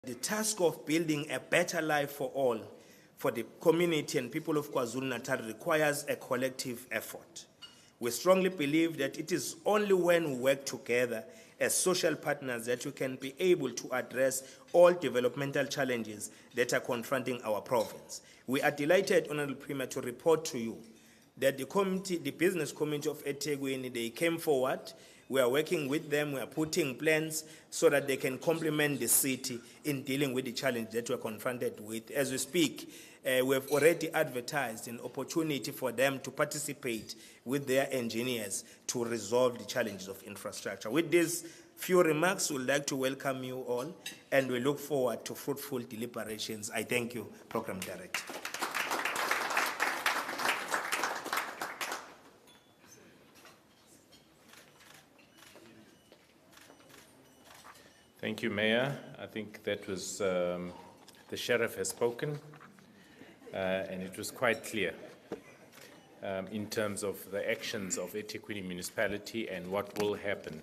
The task of building a better life for all, for the community and people of KwaZulu-Natal requires a collective effort. We strongly believe that it is only when we work together as social partners that we can be able to address all developmental challenges that are confronting our province. We are delighted, Honorable Premier, to report to you that the business community of eThekwini, they came forward. We are working with them. We are putting plans so that they can complement the city in dealing with the challenge that we're confronted with. As we speak, we have already advertised an opportunity for them to participate with their engineers to resolve the challenges of infrastructure. With these few remarks, we'd like to welcome you all, and we look forward to fruitful deliberations. I thank you, Program Director. Thank you, Mayor. I think that was, the Sheriff has spoken, and it was quite clear in terms of the actions of eThekwini municipality and what will happen,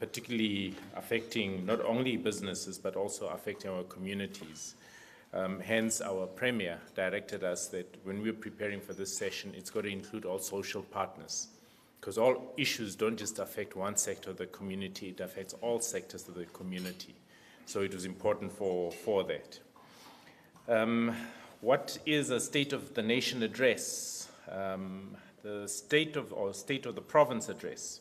particularly affecting not only businesses, but also affecting our communities. Hence, our Premier directed us that when we're preparing for this session, it's got to include all social partners, because all issues don't just affect one sector of the community, it affects all sectors of the community. So it was important for that. What is a State of the Nation address? The State of the Province address,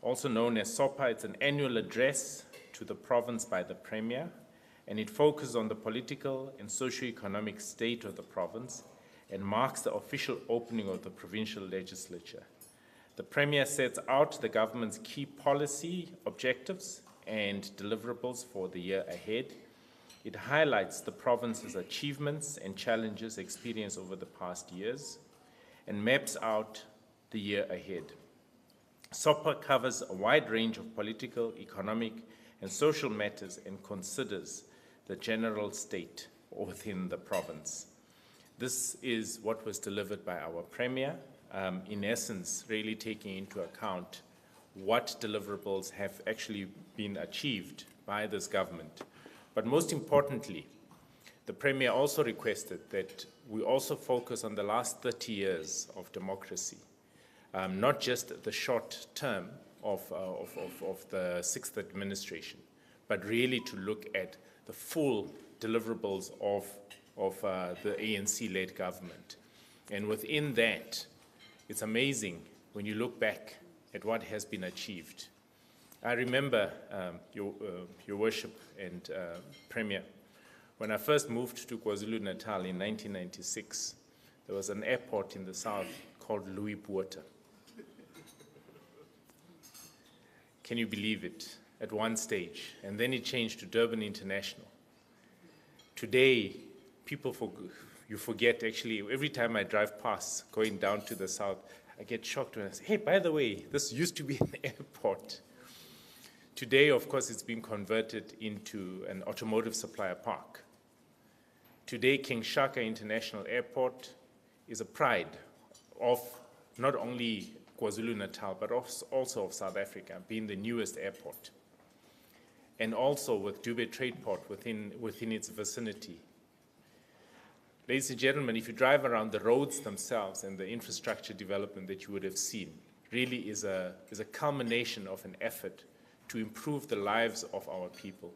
also known as SOPA, it's an annual address to the province by the Premier, and it focuses on the political and socio-economic state of the province and marks the official opening of the provincial legislature. The Premier sets out the government's key policy objectives and deliverables for the year ahead. It highlights the province's achievements and challenges experienced over the past years and maps out the year ahead. SOPA covers a wide range of political, economic, and social matters and considers the general state within the province. This is what was delivered by our Premier. In essence, really taking into account what deliverables have actually been achieved by this government. But most importantly, the Premier also requested that we also focus on the last 30 years of democracy, not just the short term of the sixth administration, but really to look at the full deliverables of the ANC-led government. And within that, it's amazing when you look back at what has been achieved. I remember, Your Worship and Premier, when I first moved to KwaZulu-Natal in 1996, there was an airport in the south called Louis Botha. Can you believe it? At one stage, and then it changed to Durban International. Today, you forget, actually, every time I drive past, going down to the south, I get shocked when I say, hey, by the way, this used to be an airport. Today, of course, it's been converted into an automotive supplier park. Today, King Shaka International Airport is a pride of not only KwaZulu-Natal, but also of South Africa, being the newest airport. And also with Dube Trade Port within its vicinity. Ladies and gentlemen, if you drive around the roads themselves and the infrastructure development that you would have seen, really is a culmination of an effort to improve the lives of our people.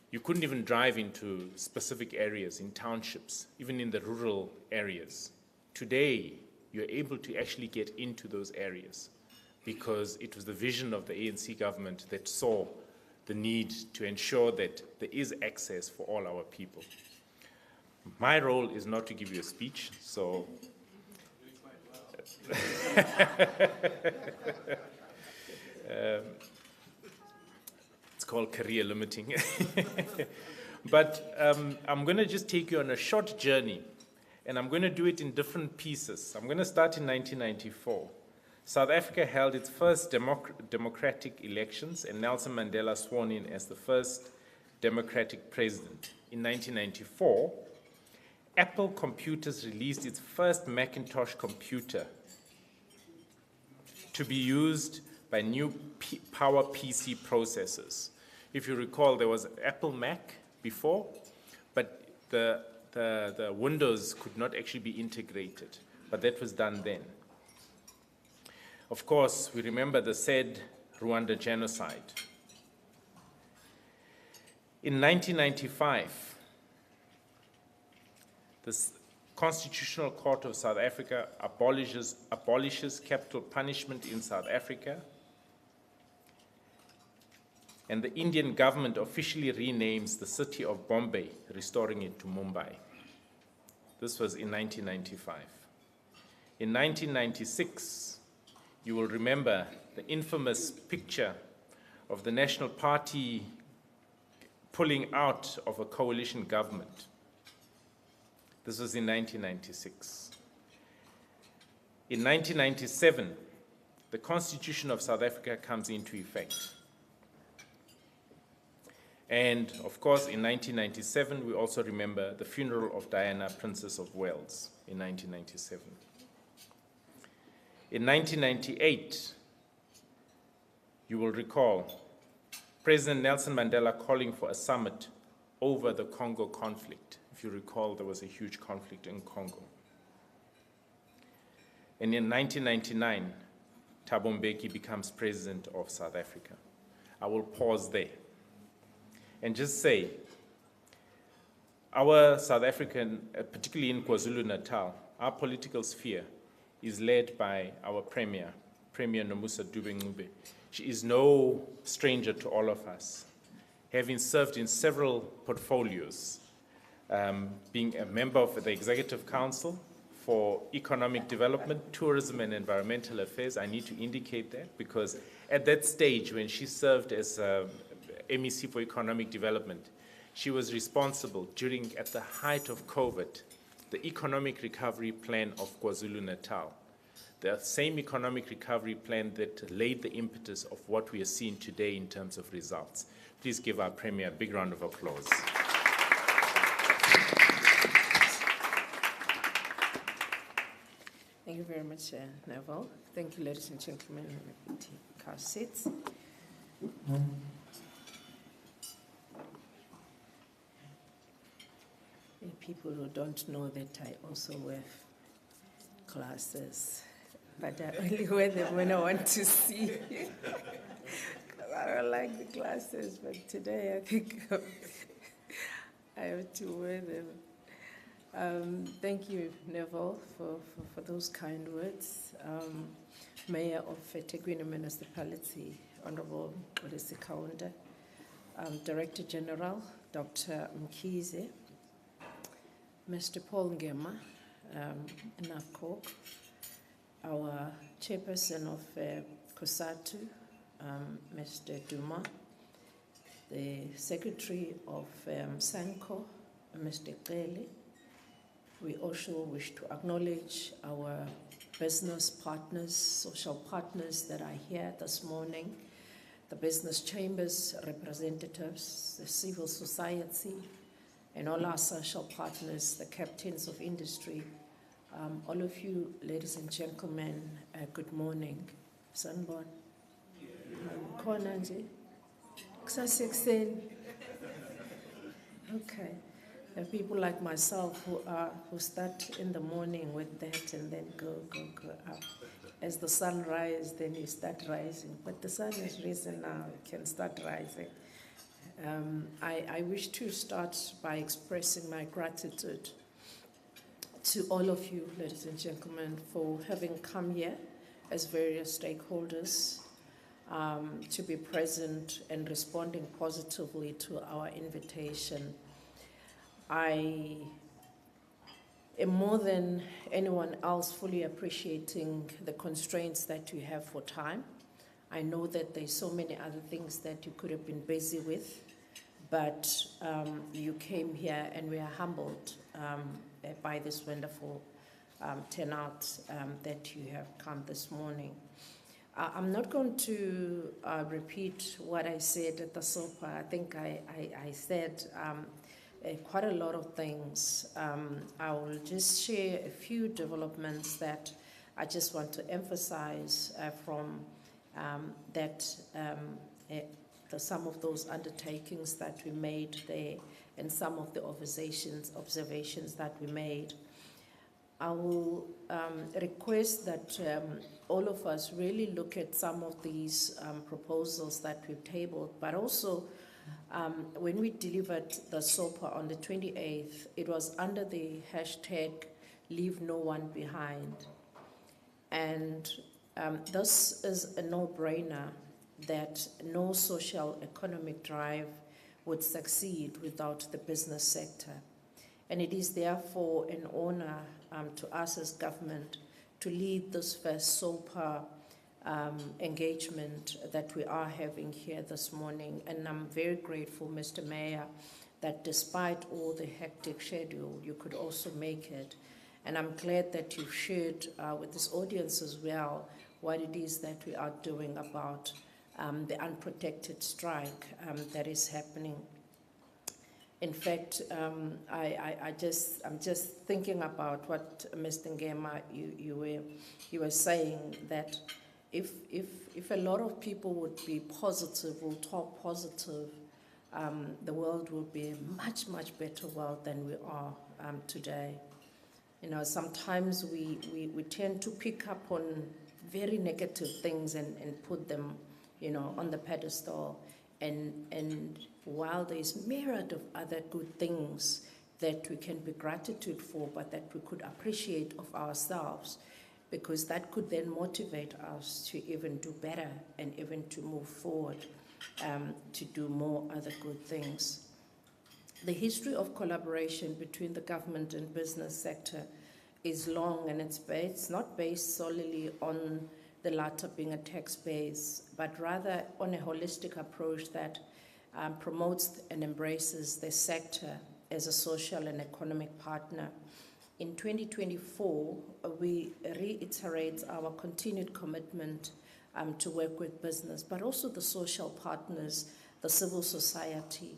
You couldn't even drive into specific areas, in townships, even in the rural areas. Today, you're able to actually get into those areas because it was the vision of the ANC government that saw the need to ensure that there is access for all our people. My role is not to give you a speech, so it's called career limiting. But I'm going to just take you on a short journey, and I'm going to do it in different pieces. I'm going to start in 1994. South Africa held its first democratic elections, and Nelson Mandela sworn in as the first democratic president. In 1994, Apple Computers released its first Macintosh computer to be used by new PowerPC processors. If you recall, there was Apple Mac before, but the Windows could not actually be integrated, but that was done then. Of course, we remember the said Rwanda genocide. In 1995, the Constitutional Court of South Africa abolishes capital punishment in South Africa, and the Indian government officially renames the city of Bombay, restoring it to Mumbai. This was in 1995. In 1996, you will remember the infamous picture of the National Party pulling out of a coalition government. This was in 1996. In 1997, the Constitution of South Africa comes into effect. And of course, in 1997, we also remember the funeral of Diana, Princess of Wales, in 1997. In 1998, you will recall President Nelson Mandela calling for a summit over the Congo conflict. If you recall, there was a huge conflict in Congo. And in 1999, Thabo Mbeki becomes president of South Africa. I will pause there and just say, our South African, particularly in KwaZulu-Natal, our political sphere is led by our Premier Nomusa Dube-Ncube. She is no stranger to all of us, having served in several portfolios, being a member of the Executive Council for Economic Development, Tourism and Environmental Affairs. I need to indicate that because at that stage when she served as MEC for Economic Development, she was responsible at the height of COVID, the Economic Recovery Plan of KwaZulu-Natal. The same economic recovery plan that laid the impetus of what we are seeing today in terms of results. Please give our Premier a big round of applause. Thank you very much, Neville. Thank you, ladies and gentlemen. Take our seats. People who don't know that I also wear glasses, but I only wear them when I want to see. I don't like the glasses, but today I think I have to wear them. Thank you, Neville, for those kind words. Mayor of eThekwini Municipality, Honorable Kolisi Kaunda, Director General, Dr. Mkhize, Mr. Paul Ngema, NAFCO, our chairperson of COSATU, Mr. Duma, the secretary of SANCO, Mr. Qele. We also wish to acknowledge our business partners, social partners that are here this morning, the business chambers representatives, the civil society, and all our social partners, the captains of industry. All of you, ladies and gentlemen, good morning. Sanborn. Khona nje. Kusasekuseni. Okay. There are people like myself who start in the morning with that and then go up. As the sun rises, then you start rising. But the sun has risen now, you can start rising. I wish to start by expressing my gratitude to all of you, ladies and gentlemen, for having come here as various stakeholders to be present and responding positively to our invitation. I am more than anyone else fully appreciating the constraints that you have for time. I know that there's so many other things that you could have been busy with, but you came here and we are humbled by this wonderful turnout that you have come this morning. I'm not going to repeat what I said at the SOPA. I think I said quite a lot of things. I will just share a few developments that I just want to emphasize from the some of those undertakings that we made there and some of the observations that we made. I will request that all of us really look at some of these proposals that we've tabled, but also when we delivered the SOPA on the 28th, it was under the hashtag Leave No One Behind. And this is a no-brainer that no social economic drive would succeed without the business sector. And it is therefore an honor to us as government to lead this first SOPA engagement that we are having here this morning. And I'm very grateful, Mr. Mayor, that despite all the hectic schedule, you could also make it. And I'm glad that you've shared with this audience as well what it is that we are doing about the unprotected strike that is happening. In fact, I'm just thinking about what Mr. Ngema, you were saying, that if a lot of people would be positive, will talk positive, the world will be a much, much better world than we are today. You know, sometimes we tend to pick up on very negative things and put them, you know, on the pedestal. And while there's myriad of other good things that we can be gratitude for, but that we could appreciate of ourselves, because that could then motivate us to even do better and even to move forward, to do more other good things. The history of collaboration between the government and business sector is long, and it's not based solely on the latter being a tax base, but rather on a holistic approach that promotes and embraces the sector as a social and economic partner. In 2024, we reiterate our continued commitment to work with business, but also the social partners, the civil society.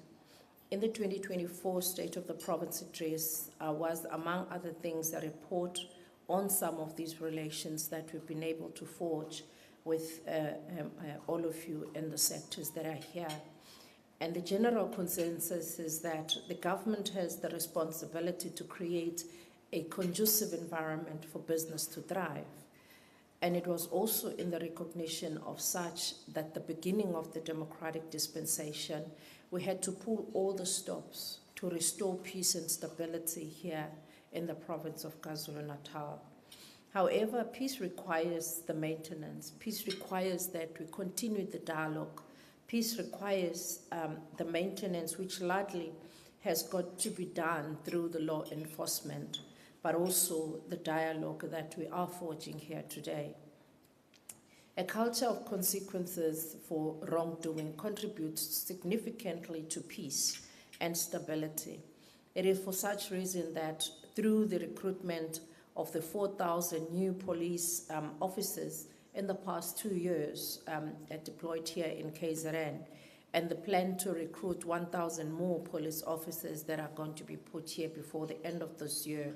In the 2024 State of the Province Address was, among other things, a report on some of these relations that we've been able to forge with all of you in the sectors that are here. And the general consensus is that the government has the responsibility to create a conducive environment for business to thrive. And it was also in the recognition of such that the beginning of the democratic dispensation, we had to pull all the stops to restore peace and stability here in the province of KwaZulu-Natal. However, peace requires the maintenance. Peace requires that we continue the dialogue. Peace requires the maintenance, which largely has got to be done through the law enforcement, but also the dialogue that we are forging here today. A culture of consequences for wrongdoing contributes significantly to peace and stability. It is for such reason that through the recruitment of the 4,000 new police officers in the past 2 years deployed here in KZN, and the plan to recruit 1,000 more police officers that are going to be put here before the end of this year,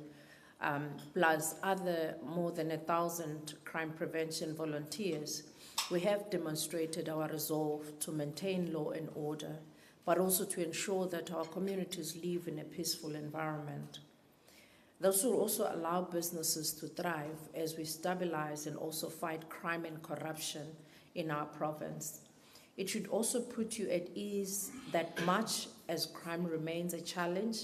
plus other more than 1,000 crime prevention volunteers, we have demonstrated our resolve to maintain law and order, but also to ensure that our communities live in a peaceful environment. This will also allow businesses to thrive as we stabilize and also fight crime and corruption in our province. It should also put you at ease that much as crime remains a challenge,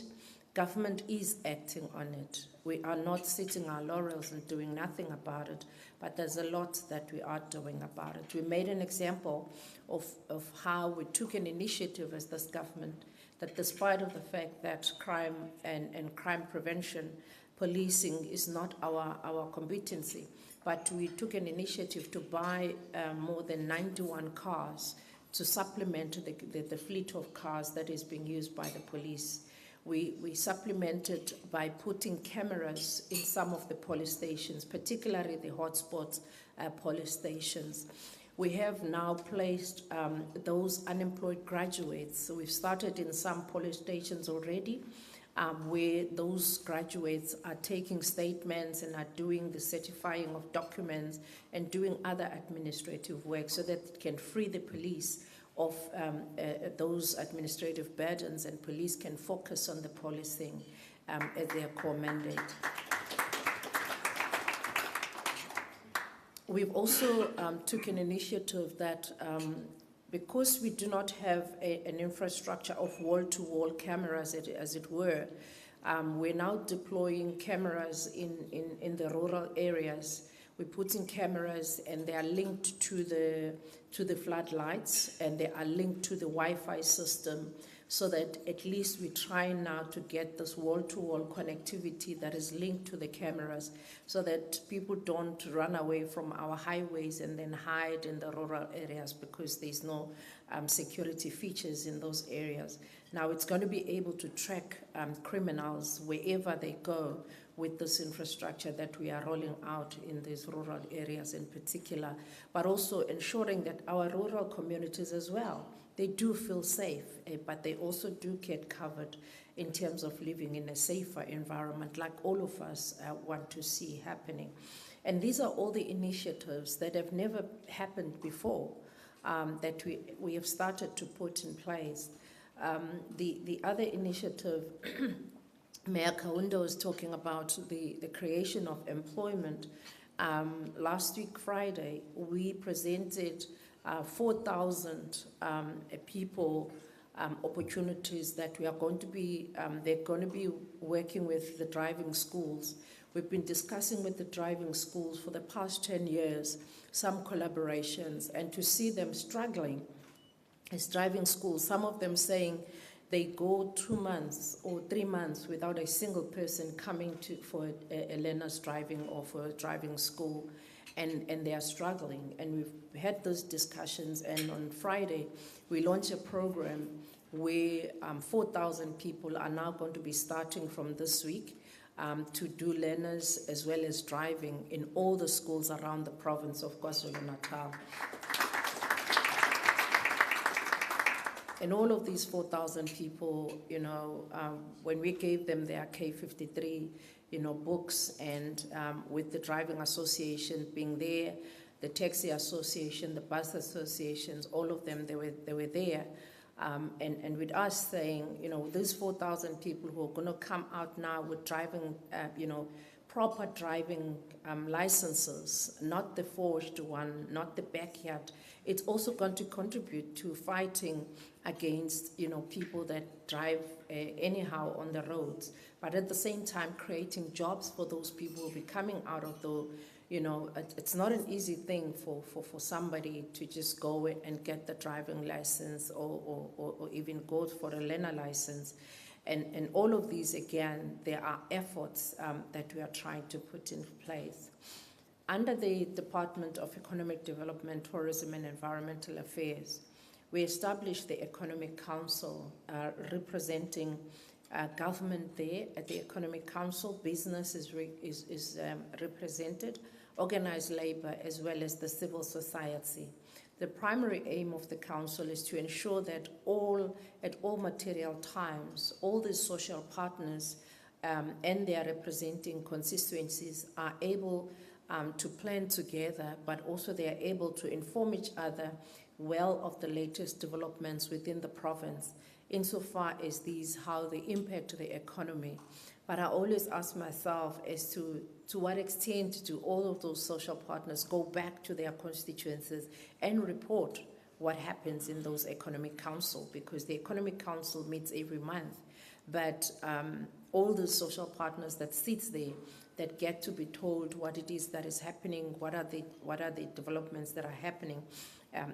government is acting on it. We are not sitting our laurels and doing nothing about it, but there's a lot that we are doing about it. We made an example of how we took an initiative as this government that despite of the fact that crime and crime prevention, policing is not our competency, but we took an initiative to buy more than 91 cars to supplement the fleet of cars that is being used by the police. We supplemented by putting cameras in some of the police stations, particularly the hotspot police stations. We have now placed those unemployed graduates. So we've started in some police stations already, where those graduates are taking statements and are doing the certifying of documents and doing other administrative work so that it can free the police of those administrative burdens, and police can focus on the policing as their core mandate. We've also took an initiative that because we do not have an infrastructure of wall-to-wall cameras, as it were, we're now deploying cameras in the rural areas. We're putting cameras, and they are linked to the floodlights, and they are linked to the Wi-Fi system, so that at least we try now to get this wall-to-wall connectivity that is linked to the cameras, so that people don't run away from our highways and then hide in the rural areas because there's no security features in those areas. Now it's going to be able to track criminals wherever they go with this infrastructure that we are rolling out in these rural areas in particular, but also ensuring that our rural communities as well, they do feel safe, but they also do get covered in terms of living in a safer environment, like all of us want to see happening. And these are all the initiatives that have never happened before, that we have started to put in place. The other initiative, Mayor Kaunda was talking about the creation of employment. Last week, Friday, we presented 4,000 people opportunities that we are going to be, they're going to be working with the driving schools. We've been discussing with the driving schools for the past 10 years, some collaborations, and to see them struggling as driving schools, some of them saying they go 2 months or 3 months without a single person coming for a learner's driving or for a driving school. And they are struggling. And we've had those discussions, and on Friday, we launched a program where 4,000 people are now going to be starting from this week to do learners as well as driving in all the schools around the province of KwaZulu-Natal. And all of these 4,000 people, when we gave them their K53, books, and with the driving association being there, the taxi association, the bus associations, all of them, they were there. And with us saying, these 4,000 people who are going to come out now with driving, proper driving licenses, not the forged one, not the backyard, it's also going to contribute to fighting against, people that drive anyhow on the roads, but at the same time creating jobs for those people who will be coming out of the, it's not an easy thing for somebody to just go and get the driving license or even go for a learner license. And all of these, again, there are efforts that we are trying to put in place. Under the Department of Economic Development, Tourism and Environmental Affairs, we established the Economic Council representing government there. At the Economic Council, business is represented, organized labor, as well as the civil society. The primary aim of the council is to ensure that at all material times, all the social partners and their representing constituencies are able to plan together, but also they are able to inform each other well of the latest developments within the province, insofar as how they impact the economy. But I always ask myself as to what extent do all of those social partners go back to their constituencies and report what happens in those economic council, because the economic council meets every month. But all the social partners that sits there, that get to be told what it is that is happening, what are the developments that are happening.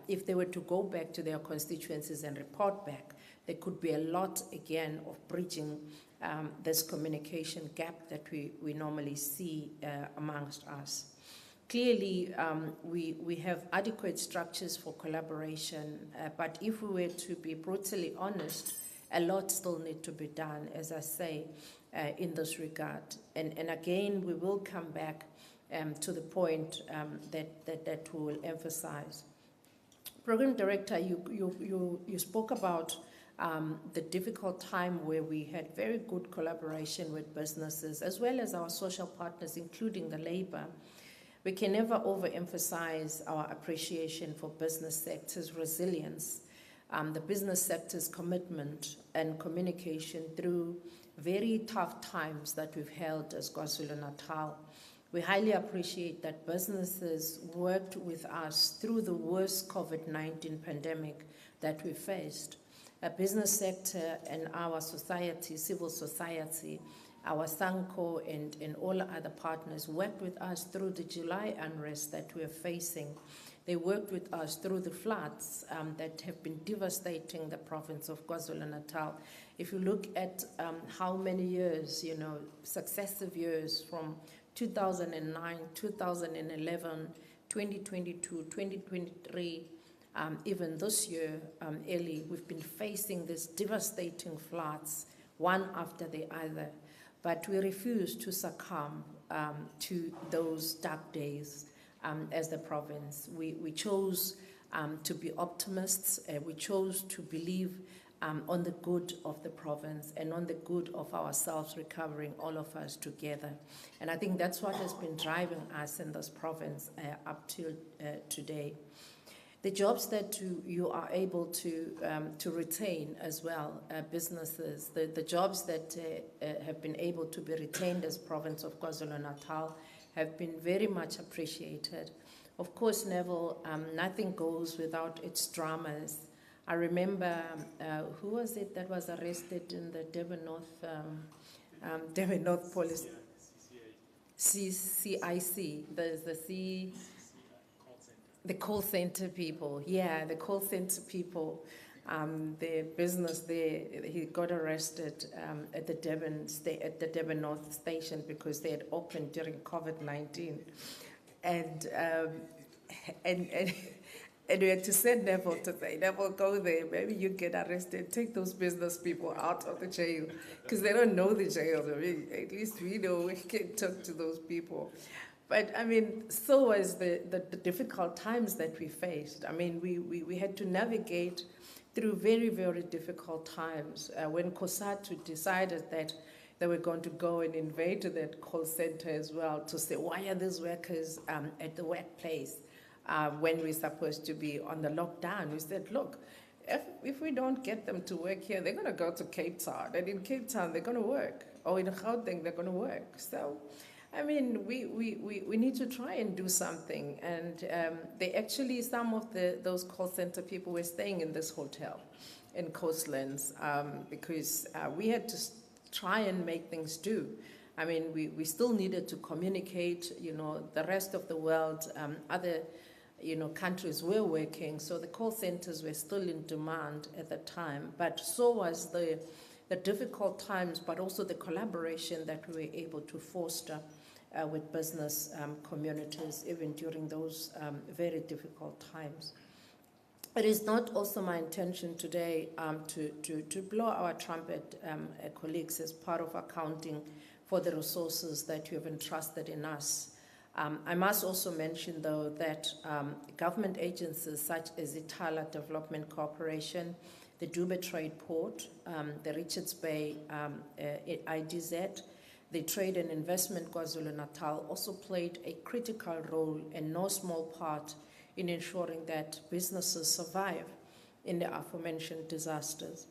If they were to go back to their constituencies and report back, there could be a lot, again, of bridging this communication gap that we normally see amongst us. Clearly, we have adequate structures for collaboration, but if we were to be brutally honest, a lot still needs to be done, as I say, in this regard. And again, we will come back to the point that we will emphasize. Program Director, you spoke about the difficult time where we had very good collaboration with businesses as well as our social partners, including the labor. We can never overemphasize our appreciation for business sector's resilience the business sector's commitment and communication through very tough times that we've held as KwaZulu-Natal. We highly appreciate that businesses worked with us through the worst COVID-19 pandemic that we faced. A business sector and our society, civil society, our SANCO and all other partners worked with us through the July unrest that we're facing. They worked with us through the floods that have been devastating the province of KwaZulu-Natal. If you look at how many years, successive years from 2009, 2011, 2022, 2023, even this year, Ellie, we've been facing these devastating floods, one after the other. But we refuse to succumb to those dark days as the province. We chose to be optimists. We chose to believe on the good of the province and on the good of ourselves recovering, all of us together. And I think that's what has been driving us in this province up till today. The jobs that you are able to retain as well, businesses, the jobs that have been able to be retained as province of KwaZulu-Natal have been very much appreciated. Of course, Neville, nothing goes without its dramas. I remember, who was it that was arrested in the Devon North Police? CIC, the call center people. Yeah, the call center people. The business there, he got arrested at the Devon North station because they had opened during COVID-19, and we had to send Neville to say, Neville, go there. Maybe you get arrested. Take those business people out of the jail because they don't know the jail. I mean, at least we know we can talk to those people. But I mean, so was the difficult times that we faced. I mean, we had to navigate through very, very difficult times. When COSATU decided that they were going to go and invade that call center as well to say, why are these workers at the workplace when we're supposed to be on the lockdown? We said, look, if we don't get them to work here, they're going to go to Cape Town. And in Cape Town, they're going to work. Or in Gauteng, they're going to work. So, I mean, we need to try and do something. And they actually, some of those call center people were staying in this hotel in Coastlands because we had to try and make things do. I mean, we still needed to communicate, the rest of the world, other, countries were working. So the call centers were still in demand at the time. But so was the difficult times, but also the collaboration that we were able to foster with business communities, even during those very difficult times. It is not also my intention today to blow our trumpet, colleagues, as part of accounting for the resources that you have entrusted in us. I must also mention, though, that government agencies such as Itala Development Corporation, the Dube Trade Port, the Richards Bay IDZ, the Trade and Investment KwaZulu-Natal also played a critical role and no small part in ensuring that businesses survive in the aforementioned disasters.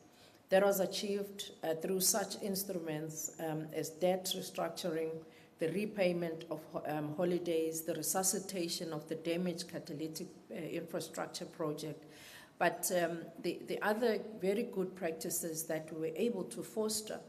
That was achieved through such instruments as debt restructuring, the repayment of holidays, the resuscitation of the damaged catalytic infrastructure project. But the other very good practices that we were able to foster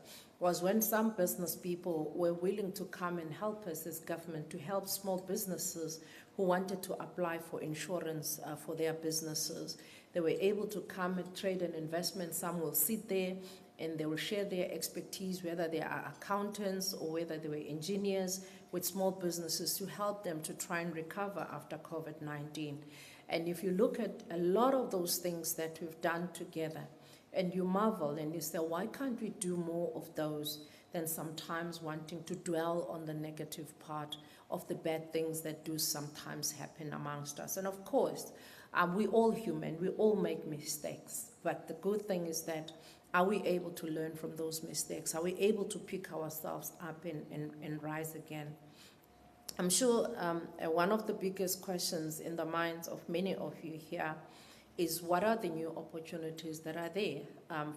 was when some business people were willing to come and help us as government to help small businesses who wanted to apply for insurance for their businesses. They were able to come and trade and investment. Some will sit there and they will share their expertise, whether they are accountants or whether they were engineers, with small businesses to help them to try and recover after COVID-19. And if you look at a lot of those things that we've done together, and you marvel and you say, why can't we do more of those than sometimes wanting to dwell on the negative part of the bad things that do sometimes happen amongst us? And of course, we're all human, we all make mistakes. But the good thing is that, are we able to learn from those mistakes? Are we able to pick ourselves up and rise again? I'm sure one of the biggest questions in the minds of many of you here is what are the new opportunities that are there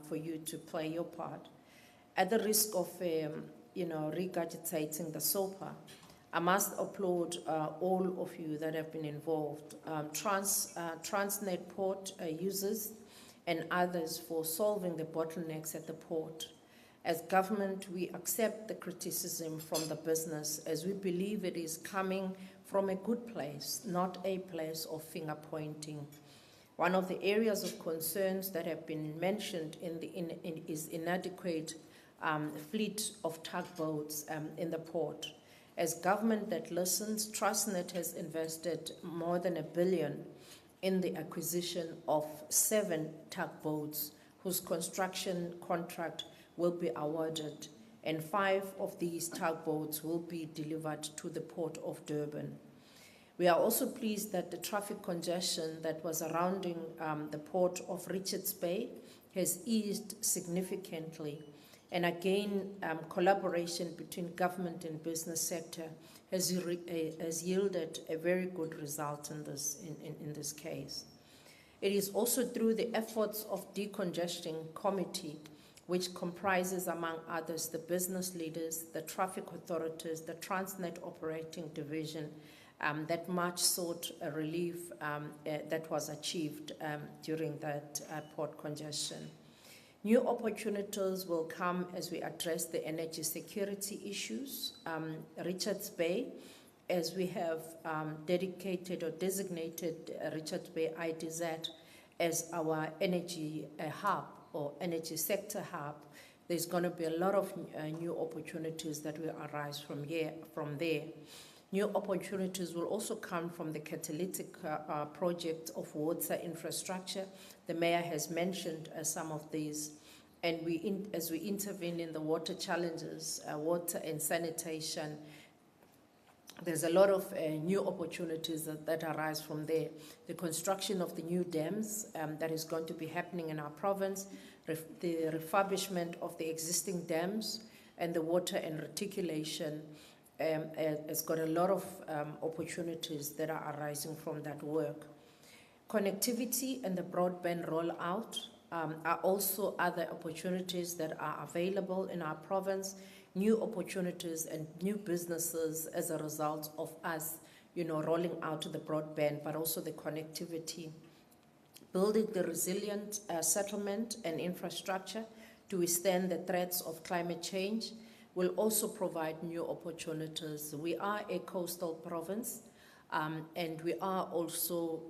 for you to play your part. At the risk of regurgitating the SOPA, I must applaud all of you that have been involved, Transnet port users and others for solving the bottlenecks at the port. As government, we accept the criticism from the business as we believe it is coming from a good place, not a place of finger pointing. One of the areas of concerns that have been mentioned is inadequate fleet of tugboats in the port. As government that listens, Transnet has invested more than R1 billion in the acquisition of 7 tugboats whose construction contract will be awarded, and 5 of these tugboats will be delivered to the Port of Durban. We are also pleased that the traffic congestion that was surrounding the port of Richards Bay has eased significantly. And again, collaboration between government and business sector has yielded a very good result in this case. It is also through the efforts of decongestion committee, which comprises, among others, the business leaders, the traffic authorities, the Transnet operating division, that much sought relief that was achieved during that port congestion. New opportunities will come as we address the energy security issues. Richards Bay, as we have dedicated or designated Richards Bay IDZ as our energy hub or energy sector hub, there's going to be a lot of new opportunities that will arise from there. New opportunities will also come from the catalytic project of water infrastructure. The mayor has mentioned some of these, and as we intervene in the water challenges, water and sanitation, there's a lot of new opportunities that arise from there. The construction of the new dams that is going to be happening in our province, the refurbishment of the existing dams, and the water and reticulation has got a lot of opportunities that are arising from that work. Connectivity and the broadband rollout are also other opportunities that are available in our province, new opportunities and new businesses as a result of us, rolling out the broadband, but also the connectivity. Building the resilient settlement and infrastructure to withstand the threats of climate change will also provide new opportunities. We are a coastal province, and we are also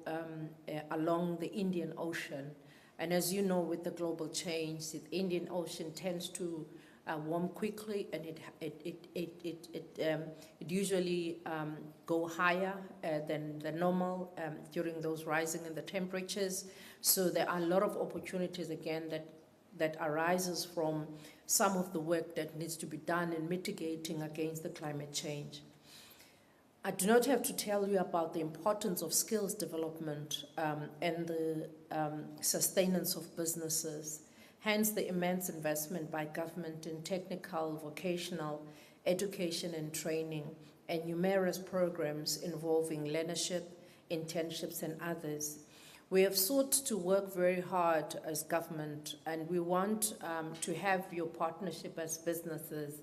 along the Indian Ocean. And as you know, with the global change, the Indian Ocean tends to warm quickly, and it usually go higher than the normal during those rising in the temperatures. So there are a lot of opportunities again that arises from some of the work that needs to be done in mitigating against the climate change. I do not have to tell you about the importance of skills development and the sustenance of businesses, hence the immense investment by government in technical, vocational, education and training, and numerous programs involving learnership, internships and others. We have sought to work very hard as government, and we want to have your partnership as businesses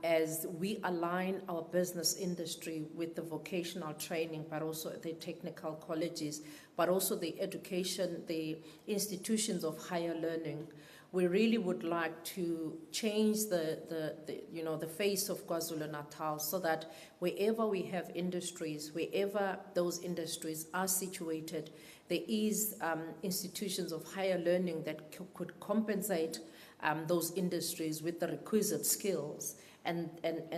as we align our business industry with the vocational training, but also the technical colleges, but also the education, the institutions of higher learning. We really would like to change the face of KwaZulu-Natal so that wherever we have industries, wherever those industries are situated, there is institutions of higher learning that could compensate those industries with the requisite skills. And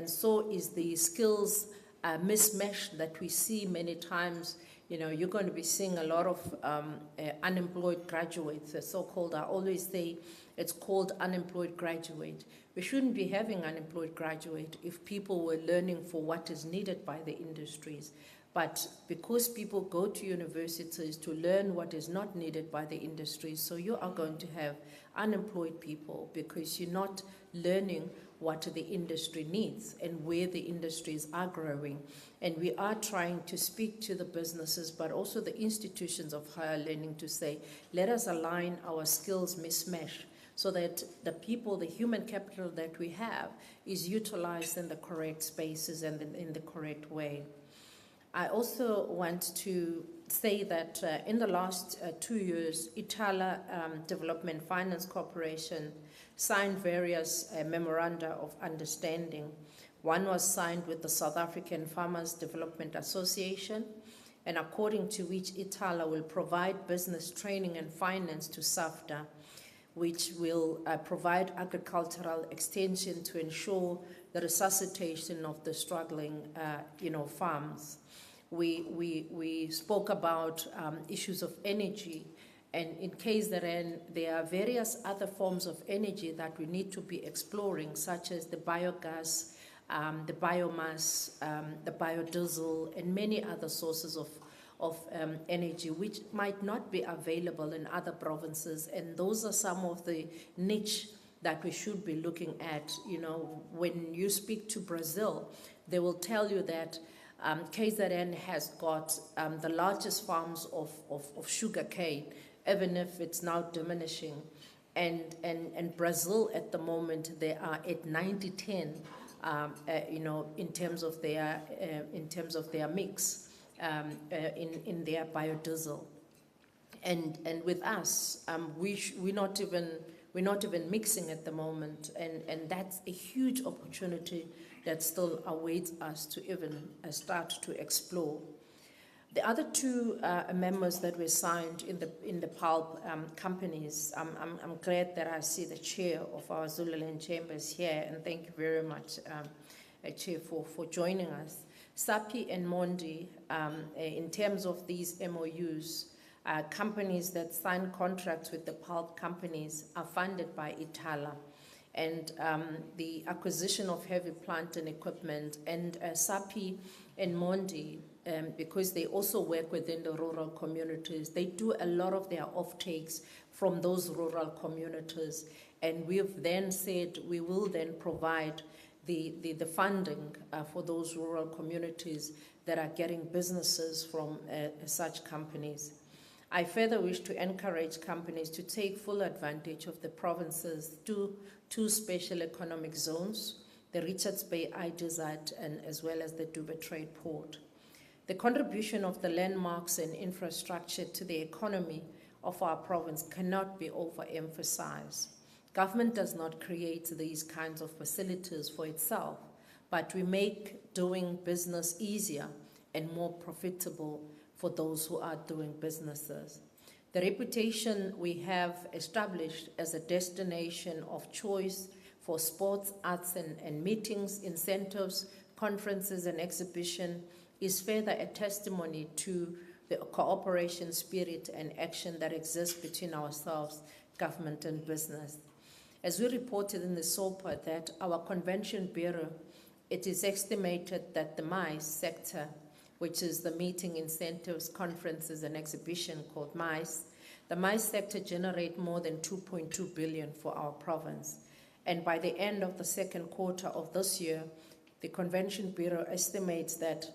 so is the skills mismatch that we see many times. You're going to be seeing a lot of unemployed graduates, the so-called, I always say, it's called unemployed graduate. We shouldn't be having unemployed graduate if people were learning for what is needed by the industries. But because people go to universities to learn what is not needed by the industry, so you are going to have unemployed people because you're not learning what the industry needs and where the industries are growing. And we are trying to speak to the businesses, but also the institutions of higher learning to say, let us align our skills mismatch so that the people, the human capital that we have is utilized in the correct spaces and in the correct way. I also want to say that in the last 2 years, Itala Development Finance Corporation signed various memoranda of understanding. One was signed with the South African Farmers Development Association, and according to which Itala will provide business training and finance to SAFTA, which will provide agricultural extension to ensure the resuscitation of the struggling farms. We spoke about issues of energy, and in KZN, there are various other forms of energy that we need to be exploring, such as the biogas, the biomass, the biodiesel, and many other sources of energy, which might not be available in other provinces. And those are some of the niche that we should be looking at. When you speak to Brazil, they will tell you that KZN has got the largest farms of sugar cane, even if it's now diminishing. And Brazil at the moment, they are at 90-10, in terms of their mix in their biodiesel. And with us, we're not even mixing at the moment, and that's a huge opportunity that still awaits us to even start to explore. The other two memos that were signed in the pulp companies, I'm glad that I see the chair of our Zululand Chambers here, and thank you very much, Chair, for joining us. SAPI and Mondi, in terms of these MOUs, companies that sign contracts with the pulp companies are funded by Itala. And the acquisition of heavy plant and equipment, and SAPI and Mondi, because they also work within the rural communities, they do a lot of their offtakes from those rural communities. And we've then said we will then provide the funding for those rural communities that are getting businesses from such companies. I further wish to encourage companies to take full advantage of the province's two special economic zones, the Richards Bay IDZ and as well as the Dubai Trade Port. The contribution of the landmarks and infrastructure to the economy of our province cannot be overemphasized. Government does not create these kinds of facilities for itself, but we make doing business easier and more profitable for those who are doing businesses. The reputation we have established as a destination of choice for sports, arts, and meetings, incentives, conferences, and exhibition is further a testimony to the cooperation spirit and action that exists between ourselves, government, and business. As we reported in the SOPA that our Convention Bureau, it is estimated that the MICE sector, which is the meeting, incentives, conferences, and exhibition called MICE, the MICE sector generate more than 2.2 billion for our province. And by the end of the second quarter of this year, the Convention Bureau estimates that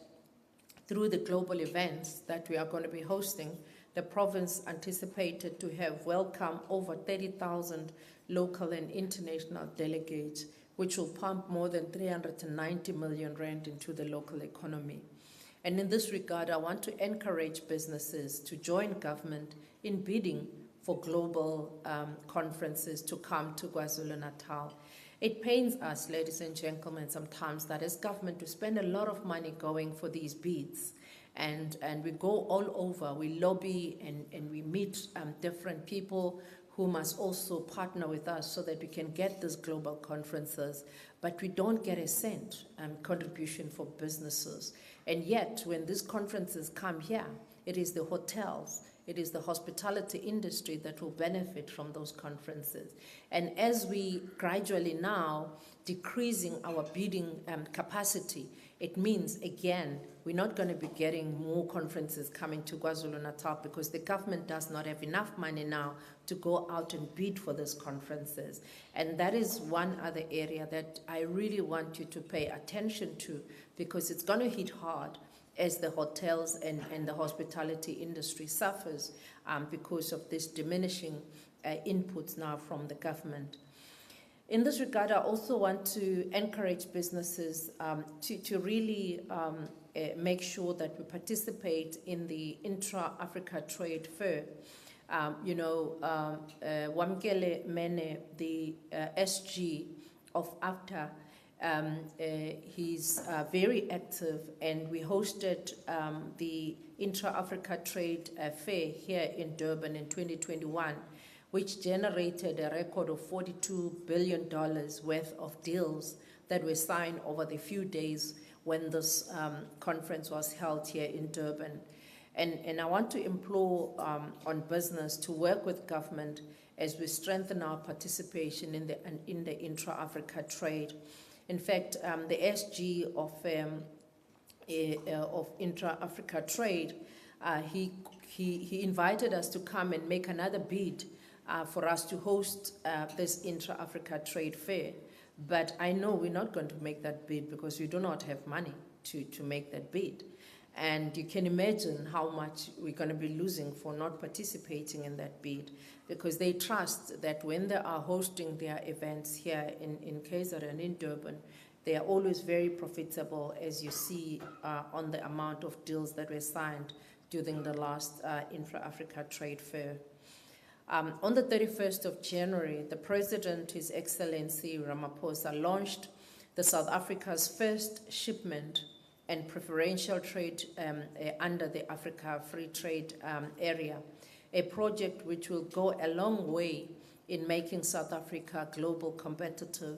through the global events that we are going to be hosting, the province anticipated to have welcomed over 30,000 local and international delegates, which will pump more than 390 million rand into the local economy. And in this regard, I want to encourage businesses to join government in bidding for global conferences to come to KwaZulu-Natal. It pains us, ladies and gentlemen, sometimes that as government to spend a lot of money going for these bids. And we go all over, we lobby and we meet different people who must also partner with us so that we can get these global conferences, but we don't get a cent contribution for businesses. And yet, when these conferences come here, it is the hotels, it is the hospitality industry that will benefit from those conferences. And as we gradually now decreasing our bidding capacity, it means, again, we're not going to be getting more conferences coming to KwaZulu-Natal because the government does not have enough money now to go out and bid for those conferences. And that is one other area that I really want you to pay attention to, because it's going to hit hard as the hotels and the hospitality industry suffers because of this diminishing inputs now from the government. In this regard, I also want to encourage businesses to really make sure that we participate in the Intra-Africa Trade Fair. Wamkele Mene, the SG of AFTA, he's very active, and we hosted the Intra-Africa Trade Fair here in Durban in 2021, which generated a record of $42 billion worth of deals that were signed over the few days when this conference was held here in Durban. And I want to implore on business to work with government as we strengthen our participation in the intra-Africa trade. In fact, the SG of intra-Africa trade, he invited us to come and make another bid for us to host this intra-Africa trade fair. But I know we're not going to make that bid because we do not have money to make that bid. And you can imagine how much we're going to be losing for not participating in that bid, because they trust that when they are hosting their events here in KZN and in Durban, they are always very profitable, as you see on the amount of deals that were signed during the last Intra-Africa Trade Fair. On the 31st of January, the President, His Excellency Ramaphosa, launched the South Africa's first shipment and preferential trade under the Africa Free Trade Area, a project which will go a long way in making South Africa global competitive,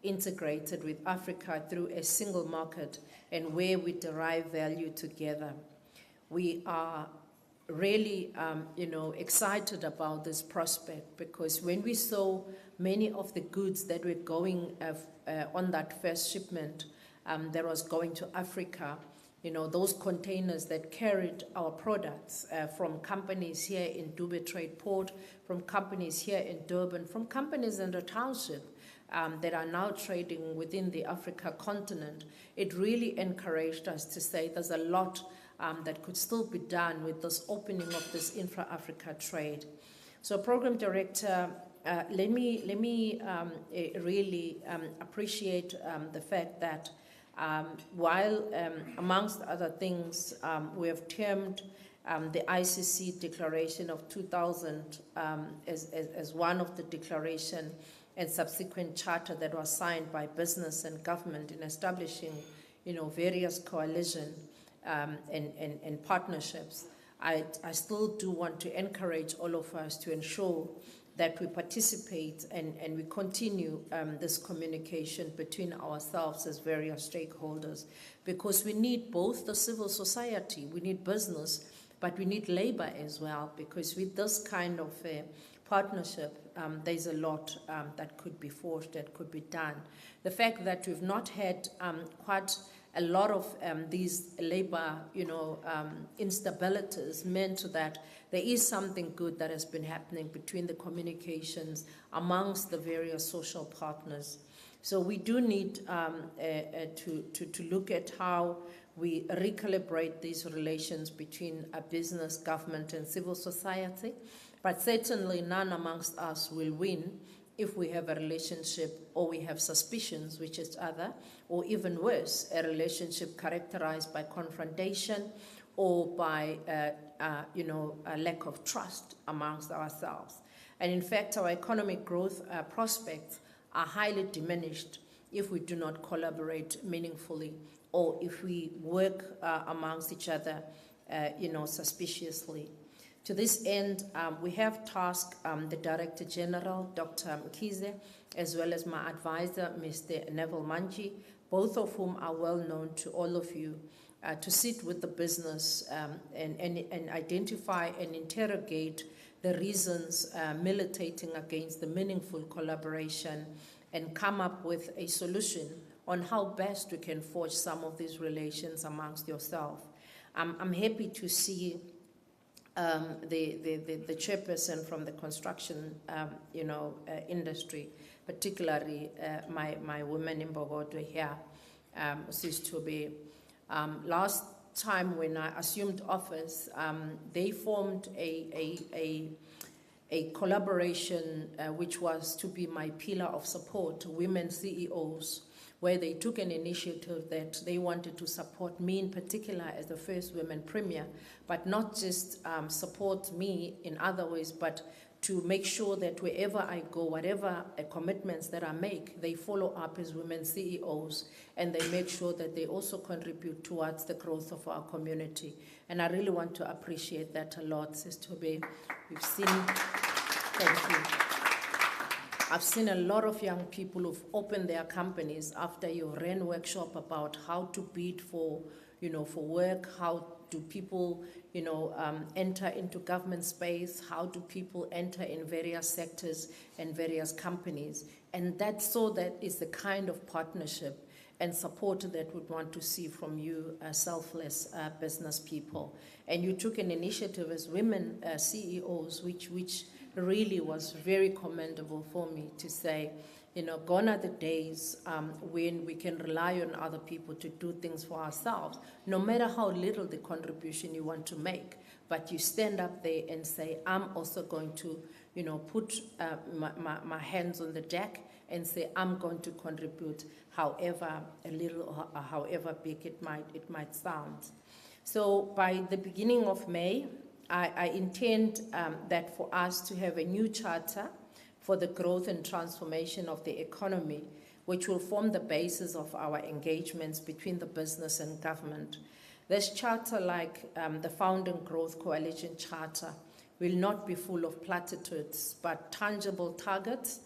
integrated with Africa through a single market, and where we derive value together. We are really, excited about this prospect, because when we saw many of the goods that were going on that first shipment that was going to Africa, those containers that carried our products from companies here in Dubai Trade Port, from companies here in Durban, from companies in the township that are now trading within the Africa continent, it really encouraged us to say there's a lot that could still be done with this opening of this intra-Africa trade. So, Program Director, let me really appreciate the fact that while, amongst other things, we have termed the ICC Declaration of 2000 as one of the declaration and subsequent charter that was signed by business and government in establishing, various coalition and partnerships. I still do want to encourage all of us to ensure that we participate and we continue this communication between ourselves as various stakeholders, because we need both the civil society, we need business, but we need labor as well, because with this kind of partnership, there's a lot that could be forged, that could be done. The fact that we've not had quite a lot of these labor, instabilities meant that there is something good that has been happening between the communications amongst the various social partners. So we do need to look at how we recalibrate these relations between a business, government, and civil society. But certainly none amongst us will win if we have a relationship or we have suspicions with each other, or even worse, a relationship characterized by confrontation or by a lack of trust amongst ourselves. And in fact, our economic growth prospects are highly diminished if we do not collaborate meaningfully, or if we work amongst each other, suspiciously. To this end, we have tasked the Director General, Dr. Mkhize, as well as my advisor, Mr. Neville Manji, both of whom are well known to all of you, to sit with the business and identify and interrogate the reasons militating against the meaningful collaboration, and come up with a solution on how best we can forge some of these relations amongst yourself. I'm happy to see the chairperson from the construction, industry, particularly my women in Bogotá here, Sis Tobe. Last time when I assumed office, they formed a collaboration which was to be my pillar of support to women CEOs, where they took an initiative that they wanted to support me in particular as the first women premier, but not just support me in other ways, but to make sure that wherever I go, whatever commitments that I make, they follow up as women CEOs, and they make sure that they also contribute towards the growth of our community. And I really want to appreciate that a lot, Sis Tobe. We've seen, thank you. I've seen a lot of young people who've opened their companies after you ran workshop about how to bid for work, how do people, enter into government space, how do people enter in various sectors and various companies. And that is the kind of partnership and support that we'd want to see from you selfless business people. And you took an initiative as women CEOs, which really was very commendable for me to say, gone are the days when we can rely on other people to do things for ourselves, no matter how little the contribution you want to make. But you stand up there and say, I'm also going to, put my hands on the deck and say, I'm going to contribute however a little or however big it might sound. So by the beginning of May, I intend that for us to have a new charter for the growth and transformation of the economy, which will form the basis of our engagements between the business and government. This charter, like the Founding Growth Coalition Charter, will not be full of platitudes, but tangible targets,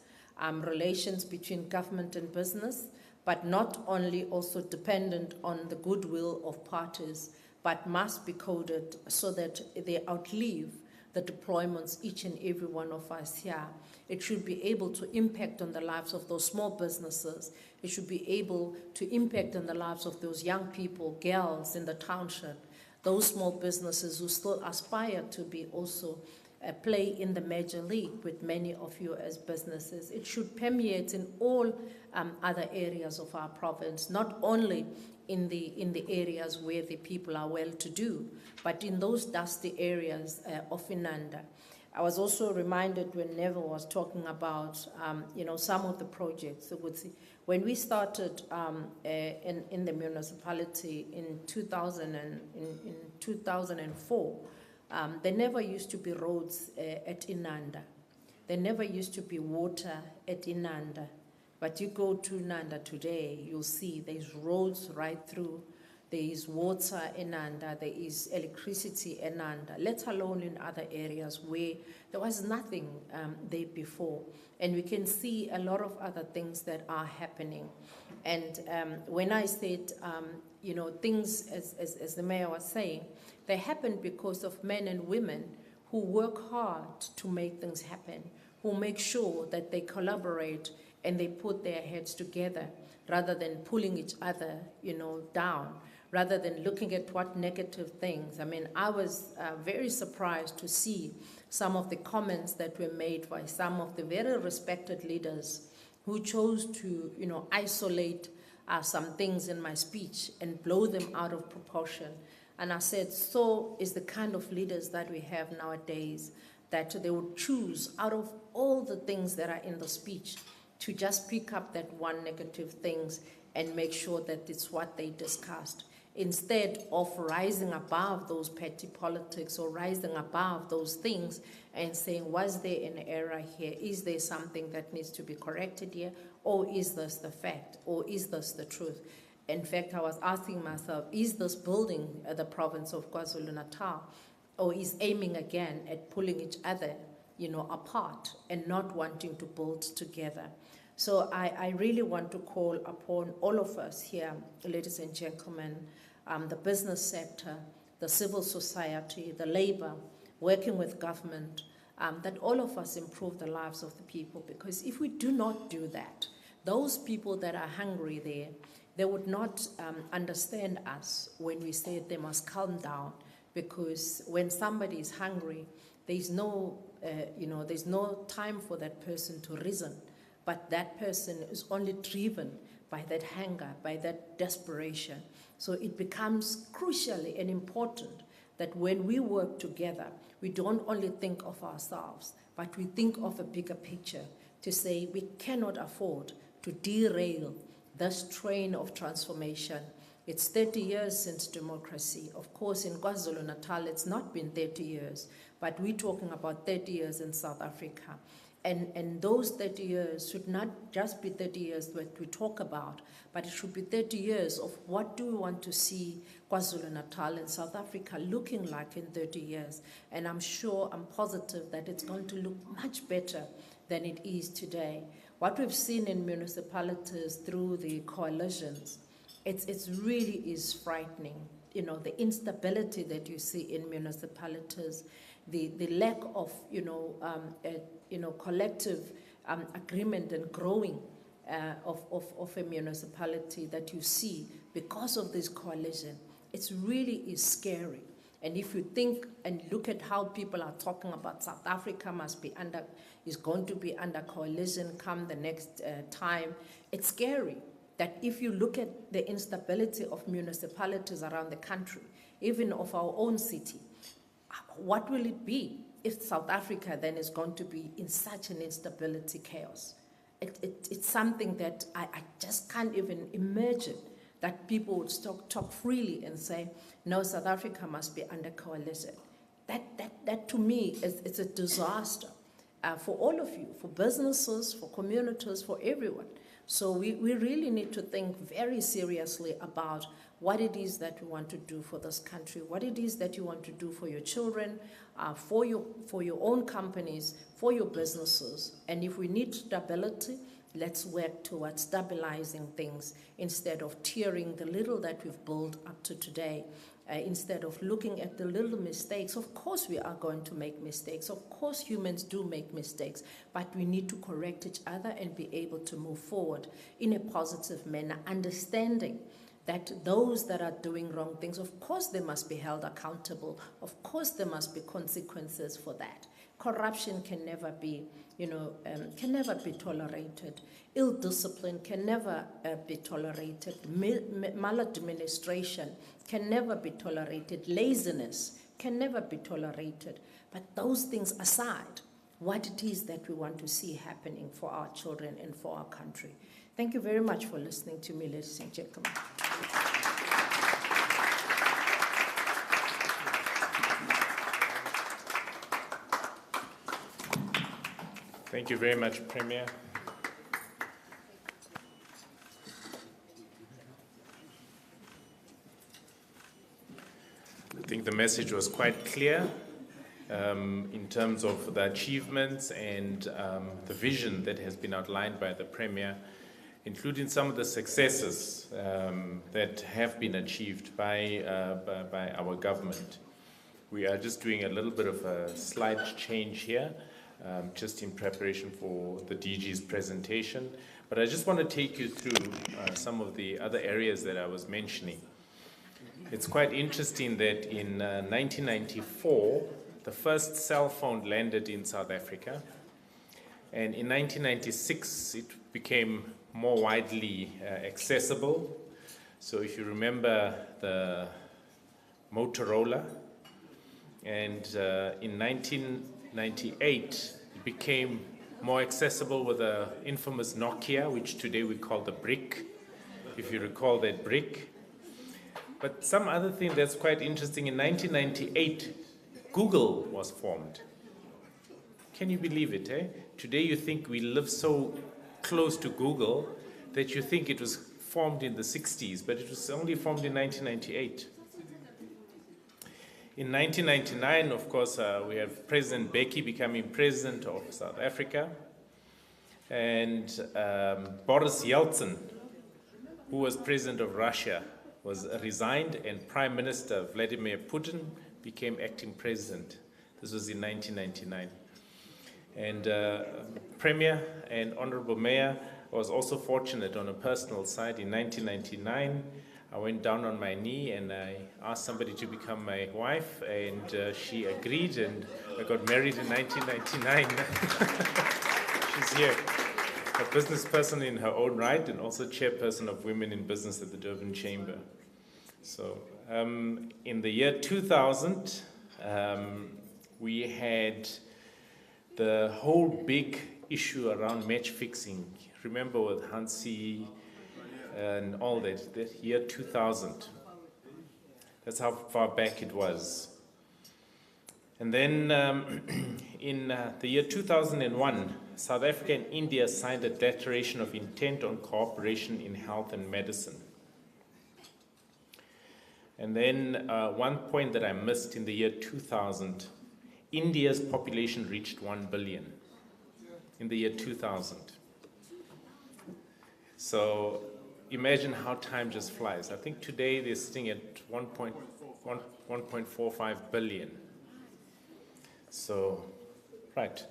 relations between government and business, but not only also dependent on the goodwill of parties, but must be coded so that they outlive the deployments each and every one of us here. It should be able to impact on the lives of those small businesses. It should be able to impact on the lives of those young people, girls in the township, those small businesses who still aspire to be also play in the major league with many of you as businesses. It should permeate in all other areas of our province, not only in the areas where the people are well-to-do, but in those dusty areas of Inanda. I was also reminded when Neville was talking about, some of the projects. When we started in the municipality in 2004, there never used to be roads at Inanda. There never used to be water at Inanda. But you go to Inanda today, you'll see there's roads right through. There is water in Inanda, there is electricity in Inanda, let alone in other areas where there was nothing there before. And we can see a lot of other things that are happening. And when I said, things, as the mayor was saying, they happen because of men and women who work hard to make things happen, who make sure that they collaborate and they put their heads together rather than pulling each other, down, rather than looking at what negative things. I mean, I was very surprised to see some of the comments that were made by some of the very respected leaders who chose to, isolate some things in my speech and blow them out of proportion. And I said, so is the kind of leaders that we have nowadays, that they would choose out of all the things that are in the speech to just pick up that one negative things and make sure that it's what they discussed, instead of rising above those petty politics or rising above those things and saying, was there an error here? Is there something that needs to be corrected here? Or is this the fact? Or is this the truth? In fact, I was asking myself, is this building the province of KwaZulu-Natal, or is aiming again at pulling each other, apart and not wanting to build together? So I really want to call upon all of us here, ladies and gentlemen, the business sector, the civil society, the labor, working with government, that all of us improve the lives of the people. Because if we do not do that, those people that are hungry there, they would not understand us when we say they must calm down, because when somebody is hungry, there's no, there's no time for that person to reason, but that person is only driven by that hunger, by that desperation. So it becomes crucially and important that when we work together, we don't only think of ourselves, but we think of a bigger picture to say we cannot afford to derail this train of transformation. It's 30 years since democracy. Of course, in KwaZulu-Natal, it's not been 30 years, but we're talking about 30 years in South Africa. And those 30 years should not just be 30 years that we talk about, but it should be 30 years of what do we want to see KwaZulu-Natal and South Africa looking like in 30 years. And I'm positive that it's going to look much better than it is today. What we've seen in municipalities through the coalitions, it's really is frightening. The instability that you see in municipalities, the lack of, collective agreement and growing of a municipality that you see because of this coalition. It really is scary. And if you think and look at how people are talking about South Africa is going to be under coalition come the next time, it's scary that if you look at the instability of municipalities around the country, even of our own city, what will it be if South Africa then is going to be in such an instability chaos? It's something that I just can't even imagine that people would talk freely and say, no, South Africa must be under coalition. That to me, it's a disaster for all of you, for businesses, for communities, for everyone. So we really need to think very seriously about what it is that we want to do for this country, what it is that you want to do for your children, for your own companies, for your businesses. And if we need stability, let's work towards stabilizing things instead of tearing the little that we've built up to today. Instead of looking at the little mistakes. Of course we are going to make mistakes. Of course humans do make mistakes, but we need to correct each other and be able to move forward in a positive manner, understanding that those that are doing wrong things, of course they must be held accountable. Of course there must be consequences for that. Corruption can never be, tolerated. Ill discipline can never be tolerated. Maladministration can never be tolerated. Laziness can never be tolerated. But those things aside, what it is that we want to see happening for our children and for our country. Thank you very much for listening to me, ladies and gentlemen. Thank you very much, Premier. I think the message was quite clear in terms of the achievements and the vision that has been outlined by the Premier, including some of the successes that have been achieved by our government. We are just doing a little bit of a slight change here, just in preparation for the DG's presentation. But I just want to take you through some of the other areas that I was mentioning. It's quite interesting that in 1994, the first cell phone landed in South Africa. And in 1996, it became more widely accessible. So if you remember the Motorola, and in 1998, it became more accessible with the infamous Nokia, which today we call the brick, if you recall that brick. But some other thing that's quite interesting, in 1998, Google was formed. Can you believe it, eh? Today you think we live so close to Google that you think it was formed in the 60s, but it was only formed in 1998. In 1999, of course, we have President Mbeki becoming president of South Africa, and Boris Yeltsin, who was president of Russia, was resigned, and Prime Minister Vladimir Putin became acting president. This was in 1999. And Premier and Honorable Mayor, I was also fortunate on a personal side. In 1999, I went down on my knee and I asked somebody to become my wife, and she agreed, and I got married in 1999. She's here, a business person in her own right, and also chairperson of Women in Business at the Durban Chamber. So in the year 2000, we had the whole big issue around match fixing. Remember with Hansi and all that, the year 2000. That's how far back it was. And then in the year 2001, South Africa and India signed a declaration of intent on cooperation in health and medicine. And then one point that I missed in the year 2000, India's population reached 1 billion in the year 2000. So imagine how time just flies. I think today they're sitting at 1.45 billion. So, right.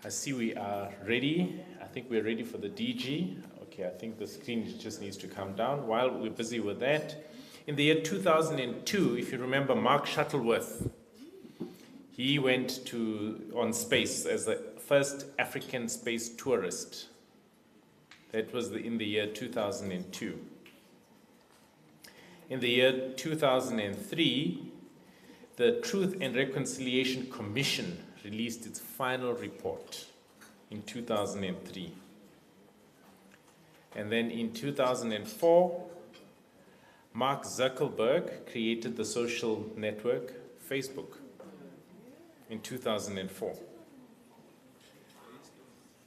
I see we are ready. I think we're ready for the DG. Okay, I think the screen just needs to come down. While we're busy with that, in the year 2002, if you remember Mark Shuttleworth, he went on space as the first African space tourist. That was in the year 2002. In the year 2003, the Truth and Reconciliation Commission released its final report in 2003. And then in 2004, Mark Zuckerberg created the social network Facebook in 2004.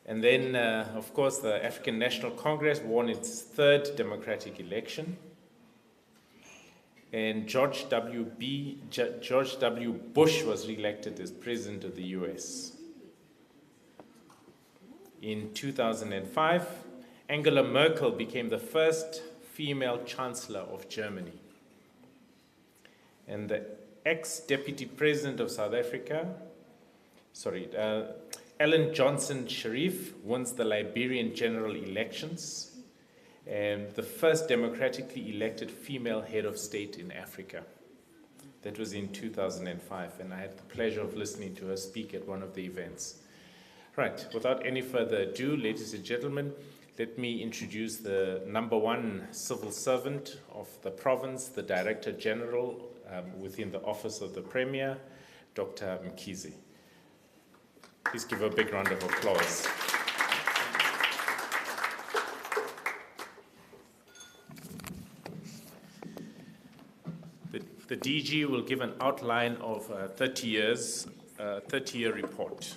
And then, of course, the African National Congress won its third democratic election. And George W. Bush was reelected as president of the US. In 2005, Angela Merkel became the first female chancellor of Germany. And the ex-deputy president of South Africa, Ellen Johnson Sirleaf wins the Liberian general elections, and the first democratically elected female head of state in Africa. That was in 2005, and I had the pleasure of listening to her speak at one of the events. Right, without any further ado, ladies and gentlemen, let me introduce the #1 civil servant of the province, the Director General within the Office of the Premier, Dr. Mkhize. Please give a big round of applause. The DG will give an outline of 30 years, 30-year report.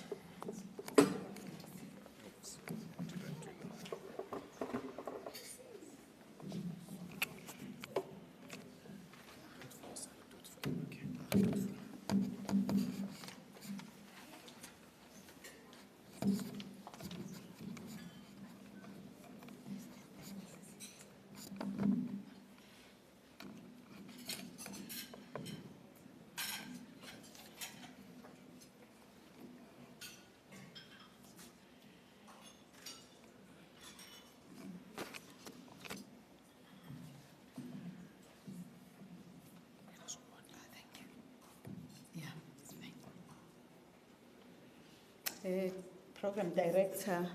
Program Director,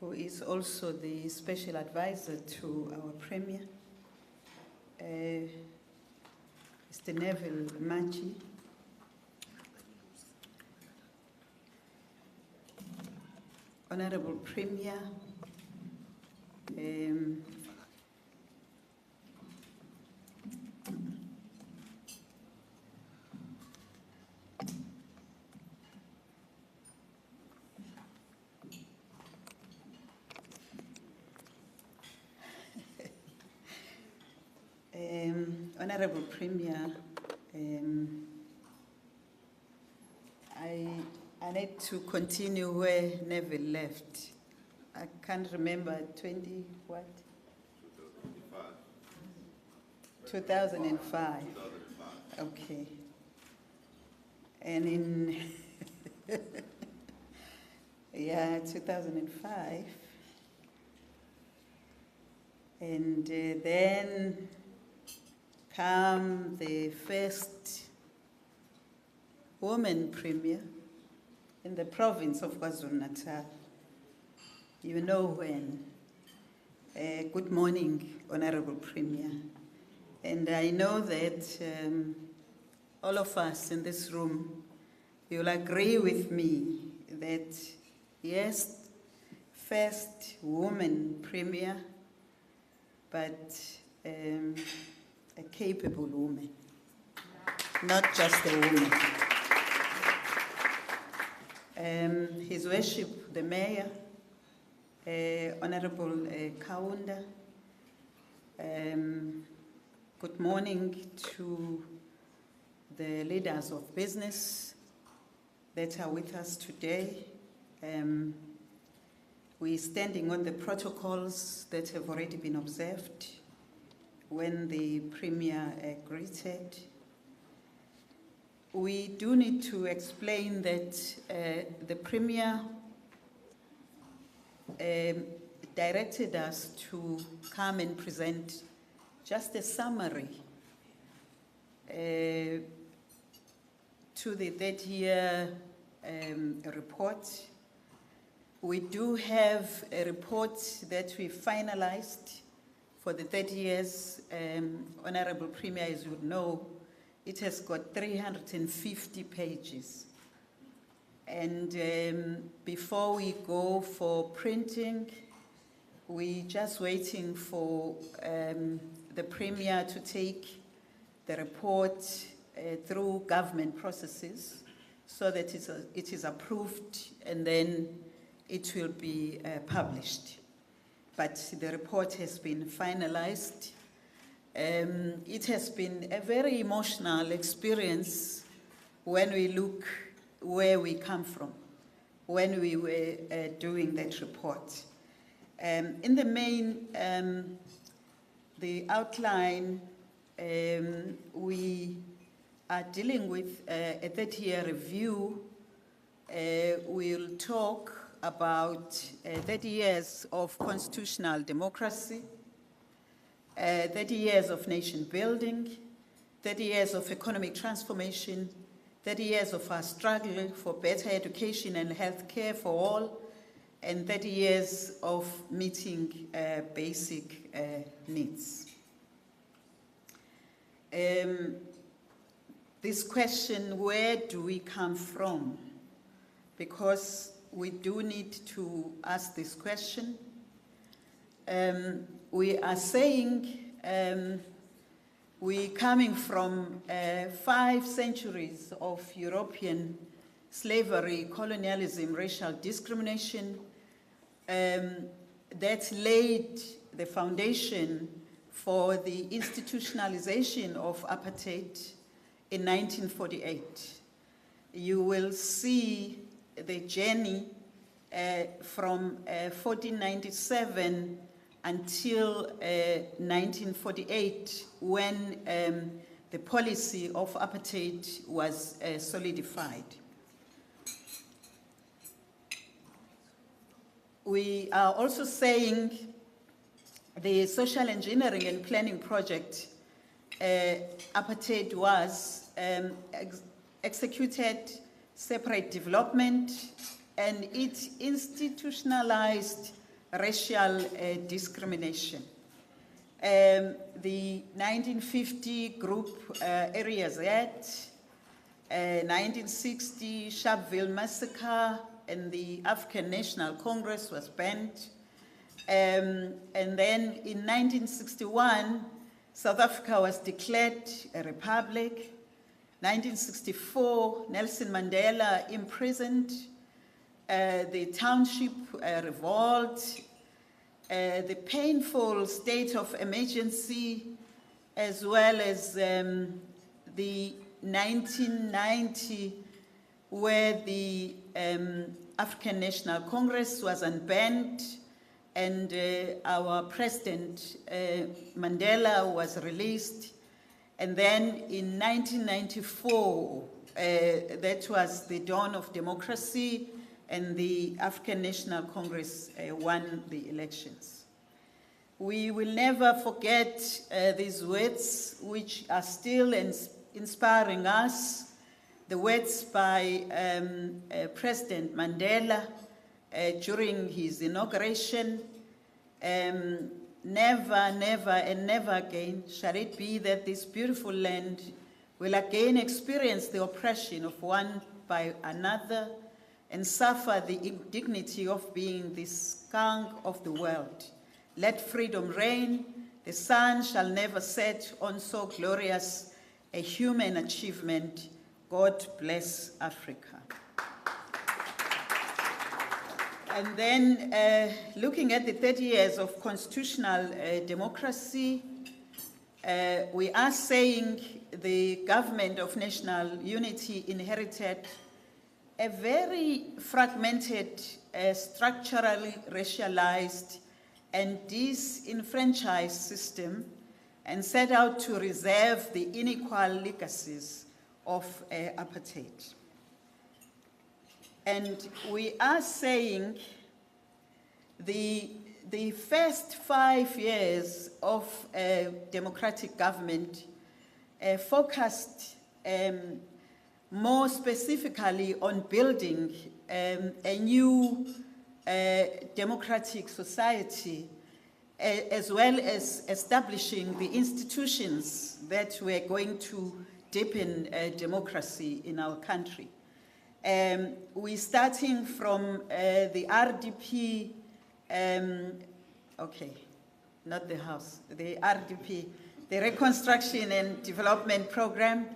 who is also the Special Advisor to our Premier, Mr. Neville Machi, Honorable Premier, Honorable Premier, I need to continue where Neville left. I can't remember, 20 what? 2005. Okay. And Yeah, 2005. And then come the first woman premier in the province of KwaZulu-Natal. You know when. Good morning, Honorable Premier. And I know that all of us in this room, you'll agree with me that, yes, first woman premier, but a capable woman, not just a woman. His Worship, the Mayor, Honorable Kaunda, good morning to the leaders of business that are with us today. We're standing on the protocols that have already been observed when the Premier greeted. We do need to explain that the Premier directed us to come and present just a summary to the third year report. We do have a report that we finalized for the 30 years. Honorable Premier, as you know, it has got 350 pages. And before we go for printing, we're just waiting for the Premier to take the report through government processes so that it is approved and then it will be published. But the report has been finalized. It has been a very emotional experience when we look where we come from, when we were doing that report. In the main, the outline, we are dealing with a 30-year review. We'll talk about 30 years of constitutional democracy, 30 years of nation building, 30 years of economic transformation, 30 years of our struggle for better education and health care for all, and 30 years of meeting basic needs. This question, where do we come from? Because we do need to ask this question. We are saying we're coming from 5 centuries of European slavery, colonialism, racial discrimination that laid the foundation for the institutionalization of apartheid in 1948. You will see the journey from 1497 until 1948, when the policy of apartheid was solidified. We are also saying the social engineering and planning project apartheid was executed separate development, and it institutionalized racial discrimination. The 1950 Group Area Z, 1960 Sharpeville Massacre, and the African National Congress was banned. And then in 1961, South Africa was declared a republic. 1964, Nelson Mandela imprisoned. The township revolt, the painful state of emergency, as well as the 1990, where the African National Congress was unbanned and our President Mandela was released. And then in 1994, that was the dawn of democracy, and the African National Congress won the elections. We will never forget these words, which are still inspiring us, the words by President Mandela during his inauguration. Never, never, and never again shall it be that this beautiful land will again experience the oppression of one by another and suffer the indignity of being the skunk of the world. Let freedom reign. The sun shall never set on so glorious a human achievement. God bless Africa. And then looking at the 30 years of constitutional democracy, we are saying the government of national unity inherited a very fragmented, structurally racialized and disenfranchised system, and set out to reserve the unequal legacies of apartheid. And we are saying the first 5 years of democratic government focused more specifically on building a new democratic society, as well as establishing the institutions that were going to deepen democracy in our country. We're starting from the RDP, okay, not the house, the RDP, the Reconstruction and Development Program,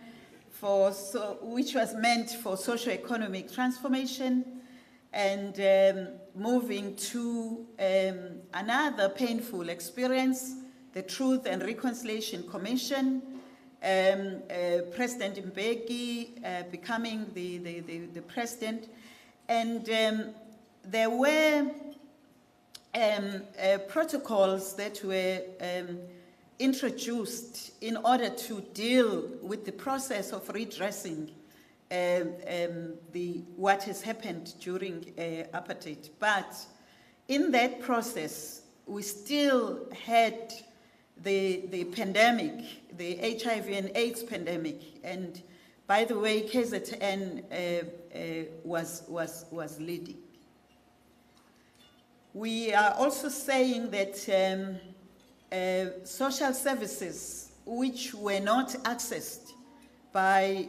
which was meant for socio-economic transformation, and moving to another painful experience, the Truth and Reconciliation Commission, President Mbeki becoming the president, and there were protocols that were introduced in order to deal with the process of redressing what has happened during apartheid. But in that process, we still had the pandemic, the HIV and AIDS pandemic, and by the way, KZN was leading. We are also saying that social services which were not accessed by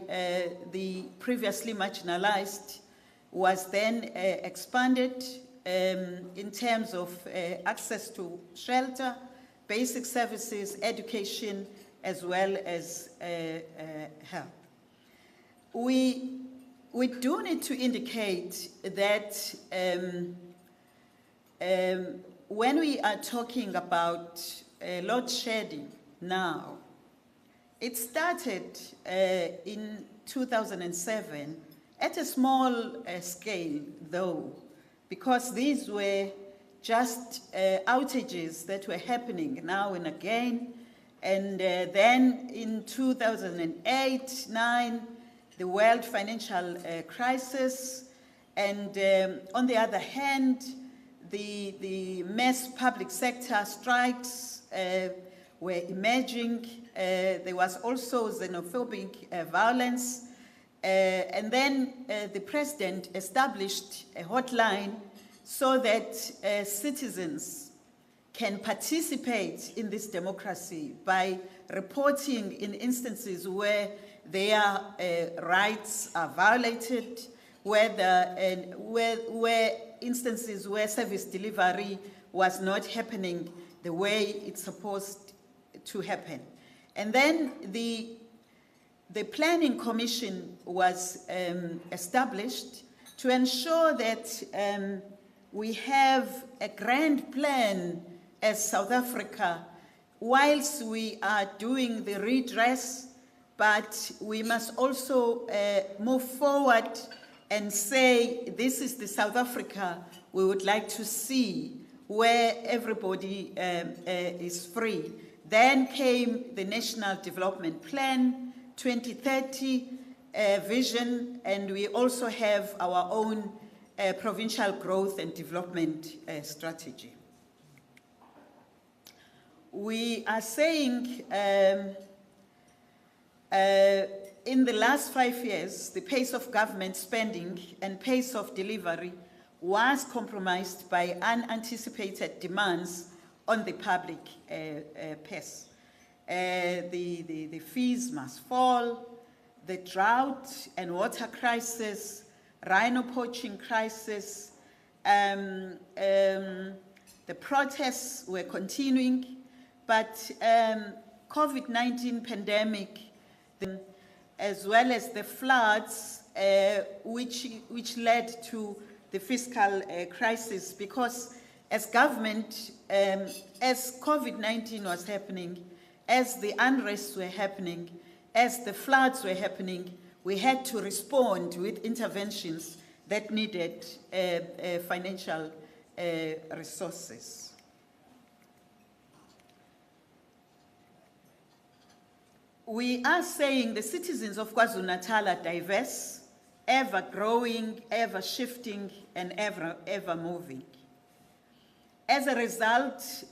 the previously marginalized was then expanded in terms of access to shelter, basic services, education, as well as health. We do need to indicate that when we are talking about load shedding now, it started in 2007 at a small scale, though, because these were just outages that were happening now and again. And then in 2008-09, the world financial crisis, and on the other hand, the mass public sector strikes were emerging. There was also xenophobic violence. And then the president established a hotline so that citizens can participate in this democracy by reporting in instances where their rights are violated, where instances where service delivery was not happening the way it's supposed to happen. And then the Planning Commission was established to ensure that we have a grand plan as South Africa, whilst we are doing the redress, but we must also move forward and say, this is the South Africa we would like to see, where everybody is free. Then came the National Development Plan, 2030 vision, and we also have our own provincial growth and development strategy. We are saying in the last 5 years, the pace of government spending and pace of delivery was compromised by unanticipated demands on the public purse. The fees must fall, the drought and water crisis, rhino poaching crisis, the protests were continuing, but COVID-19 pandemic, as well as the floods, which led to the fiscal crisis, because as government, as COVID-19 was happening, as the unrests were happening, as the floods were happening, we had to respond with interventions that needed financial resources. We are saying the citizens of KwaZulu-Natal are diverse, ever growing, ever shifting, and ever moving. As a result,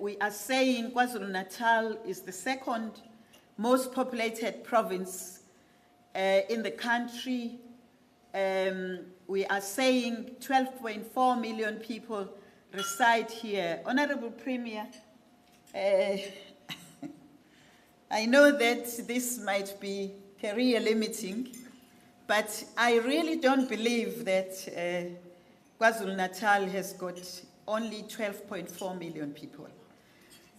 we are saying KwaZulu-Natal is the second most populated province in the country. We are saying 12.4 million people reside here. Honorable Premier, I know that this might be career limiting, but I really don't believe that KwaZulu-Natal has got only 12.4 million people.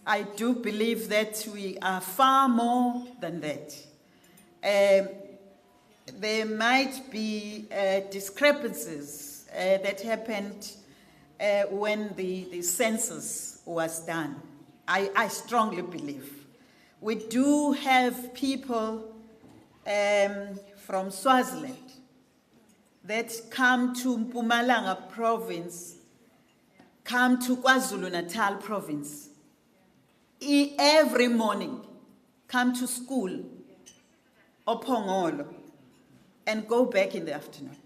I do believe that we are far more than that. There might be discrepancies that happened when the census was done. I strongly believe. We do have people from Swaziland that come to Mpumalanga province, come to KwaZulu-Natal province, every morning, come to school, Opongolo, and go back in the afternoon.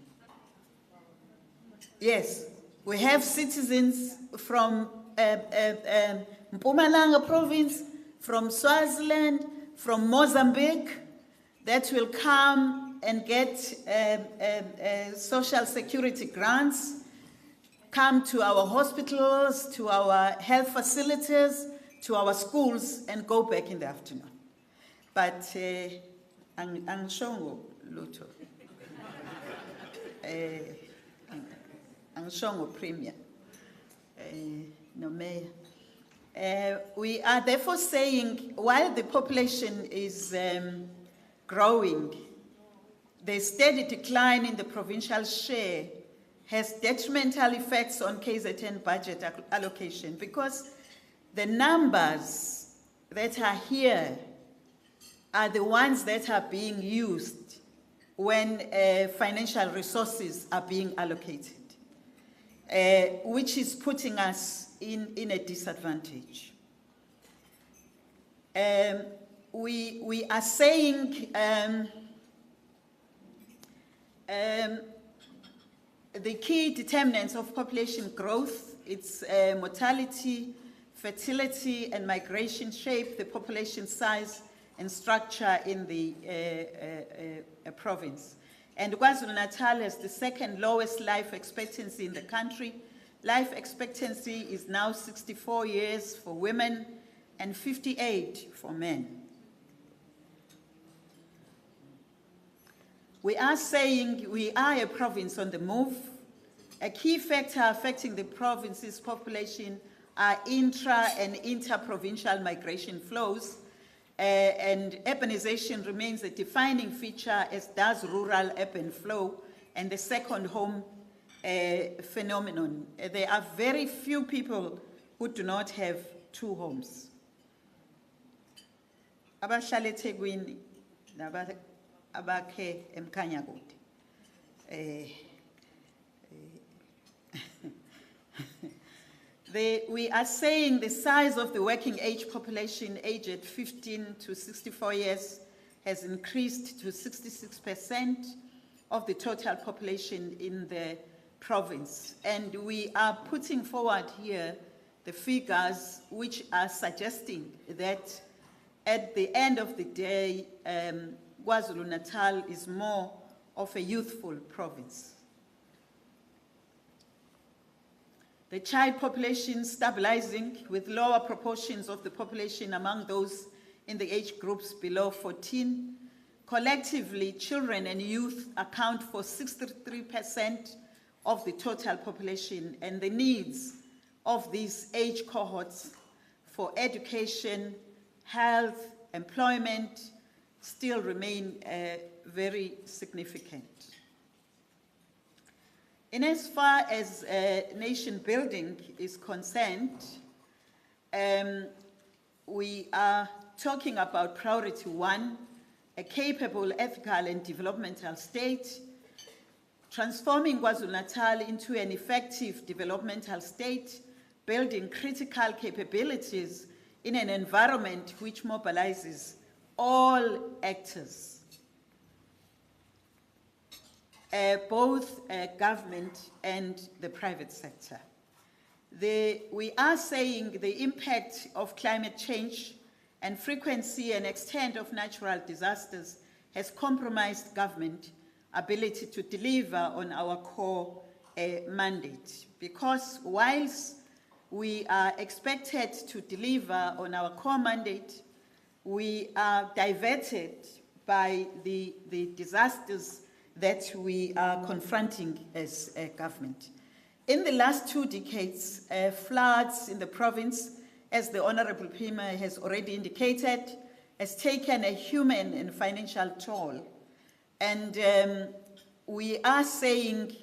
Yes, we have citizens from Mpumalanga province, from Swaziland, from Mozambique, that will come and get social security grants, come to our hospitals, to our health facilities, to our schools, and go back in the afternoon. But angishongo lutho. Angishongo Premier. No Mayor. We are therefore saying, while the population is growing, the steady decline in the provincial share has detrimental effects on KZN budget allocation, because the numbers that are here are the ones that are being used when financial resources are being allocated, which is putting us in a disadvantage. We are saying the key determinants of population growth, its mortality, fertility, and migration shape the population size and structure in the province. And KwaZulu-Natal has the second lowest life expectancy in the country. Life expectancy is now 64 years for women and 58 for men. We are saying we are a province on the move. A key factor affecting the province's population are intra- and inter-provincial migration flows, and urbanization remains a defining feature, as does rural-urban flow and the second home phenomenon. There are very few people who do not have two homes. Abahlala eThekwini abakhe eMkhanyakude. We are saying the size of the working age population aged 15 to 64 years has increased to 66% of the total population in the province. And we are putting forward here the figures which are suggesting that at the end of the day, KwaZulu-Natal is more of a youthful province. The child population stabilizing with lower proportions of the population among those in the age groups below 14. Collectively, children and youth account for 63% of the total population, and the needs of these age cohorts for education, health, employment still remain very significant. In as far as nation building is concerned, we are talking about priority 1, a capable, ethical, and developmental state, transforming KwaZulu-Natal into an effective developmental state, building critical capabilities in an environment which mobilizes all actors, both government and the private sector. We are saying the impact of climate change and frequency and extent of natural disasters has compromised government ability to deliver on our core mandate. Because whilst we are expected to deliver on our core mandate, we are diverted by the disasters that we are confronting as a government. In the last 2 decades, floods in the province, as the Honorable Pima has already indicated, has taken a human and financial toll. And we are saying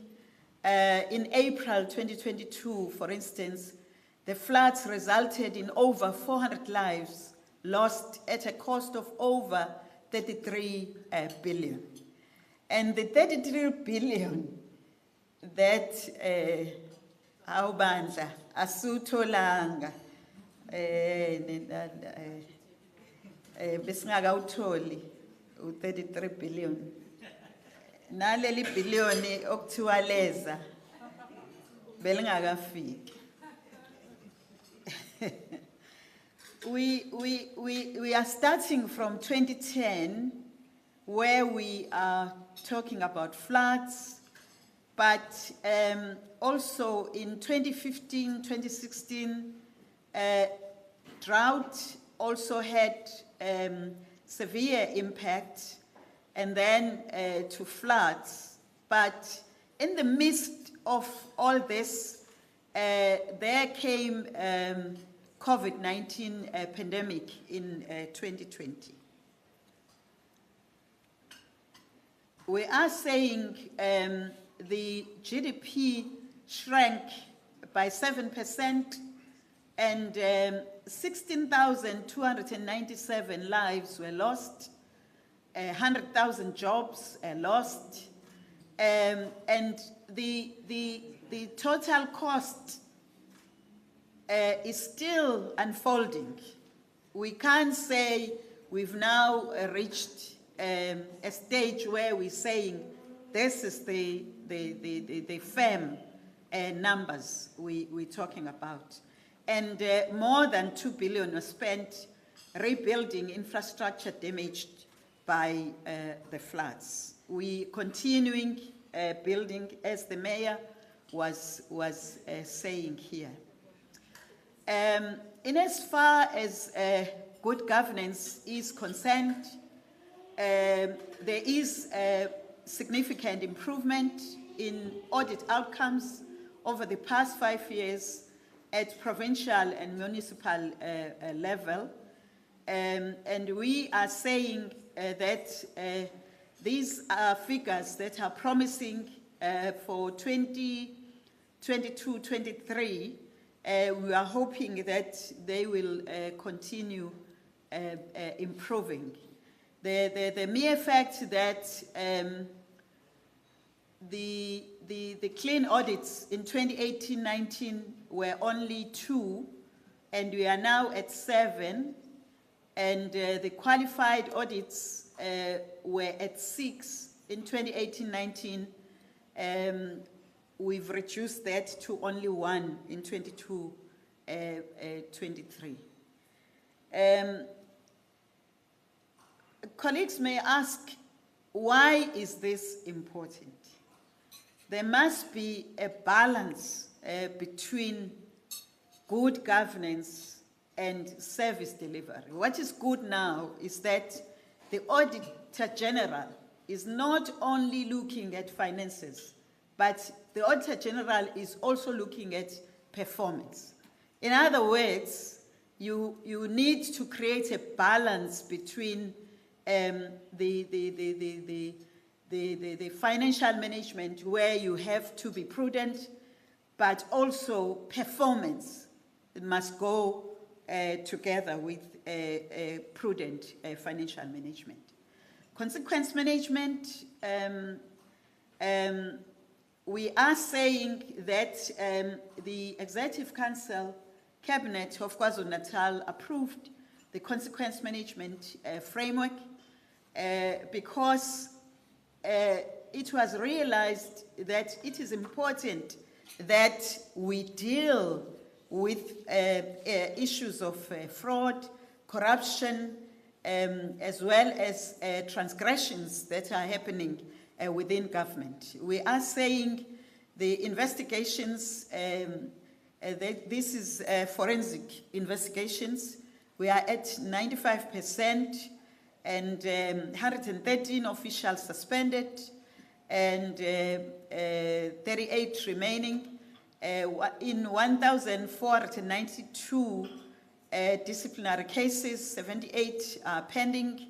in April 2022, for instance, the floods resulted in over 400 lives lost at a cost of over 33 billion. And the 33 billion that awubandla asutholanga besingakawutholi u-33 billion. Naleli billion okuthiwa leza belingakafiki. We are starting from 2010, where we are talking about floods, but also in 2015, 2016, drought also had severe impact, and then to floods. But in the midst of all this, there came COVID-19 pandemic in 2020. We are saying the GDP shrank by 7%, and 16,297 lives were lost, 100,000 jobs lost, and the total cost is still unfolding. We can't say we've now reached a stage where we're saying this is the firm numbers we're talking about. And more than 2 billion was spent rebuilding infrastructure damaged by the floods. We continuing building, as the mayor was saying here. In as far as good governance is concerned, there is a significant improvement in audit outcomes over the past 5 years at provincial and municipal level. And we are saying that these are figures that are promising for 2022-23. We are hoping that they will continue improving. The mere fact that the clean audits in 2018-19 were only 2, and we are now at 7, and the qualified audits were at 6 in 2018-19. we've reduced that to only one in 22-23. Colleagues may ask, why is this important? There must be a balance between good governance and service delivery. What is good now is that the Auditor General is not only looking at finances, but the Auditor General is also looking at performance. In other words, you need to create a balance between the financial management, where you have to be prudent, but also performance. It must go together with prudent financial management. Consequence management, we are saying that the Executive Council Cabinet of KwaZulu-Natal approved the consequence management framework because it was realized that it is important that we deal with issues of fraud, corruption, as well as transgressions that are happening within government. We are saying the investigations, this is forensic investigations, we are at 95%, and 113 officials suspended, and 38 remaining. In 1,492 disciplinary cases, 78 are pending.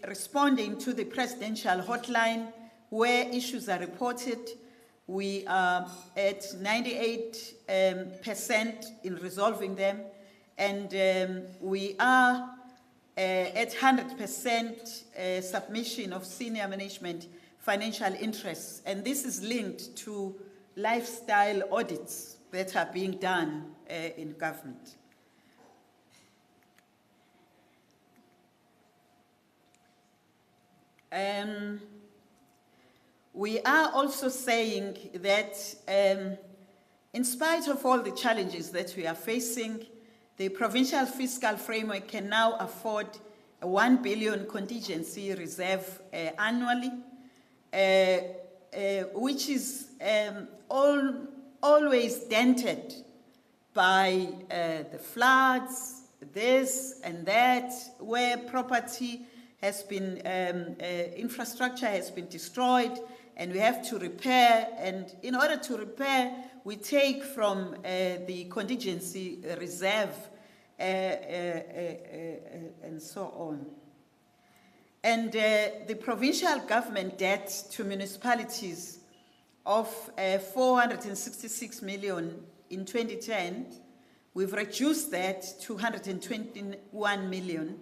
Responding to the presidential hotline, where issues are reported, we are at 98% in resolving them, and we are at 100% submission of senior management financial interests, and this is linked to lifestyle audits that are being done in government. We are also saying that in spite of all the challenges that we are facing, the provincial fiscal framework can now afford a 1 billion contingency reserve annually, which is always dented by the floods, this and that, where property has been, infrastructure has been destroyed, and we have to repair, and in order to repair, we take from the contingency reserve and so on. And the provincial government debt to municipalities of 466 million in 2010, we've reduced that to 121 million,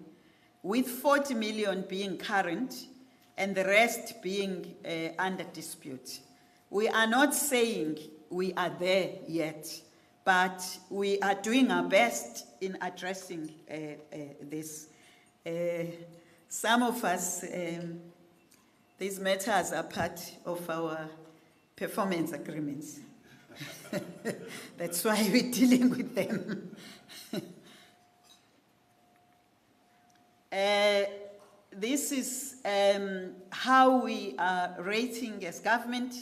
with 40 million being current and the rest being under dispute. We are not saying we are there yet, but we are doing our best in addressing this. Some of us, these matters are part of our performance agreements. That's why we're dealing with them. This is how we are rating as government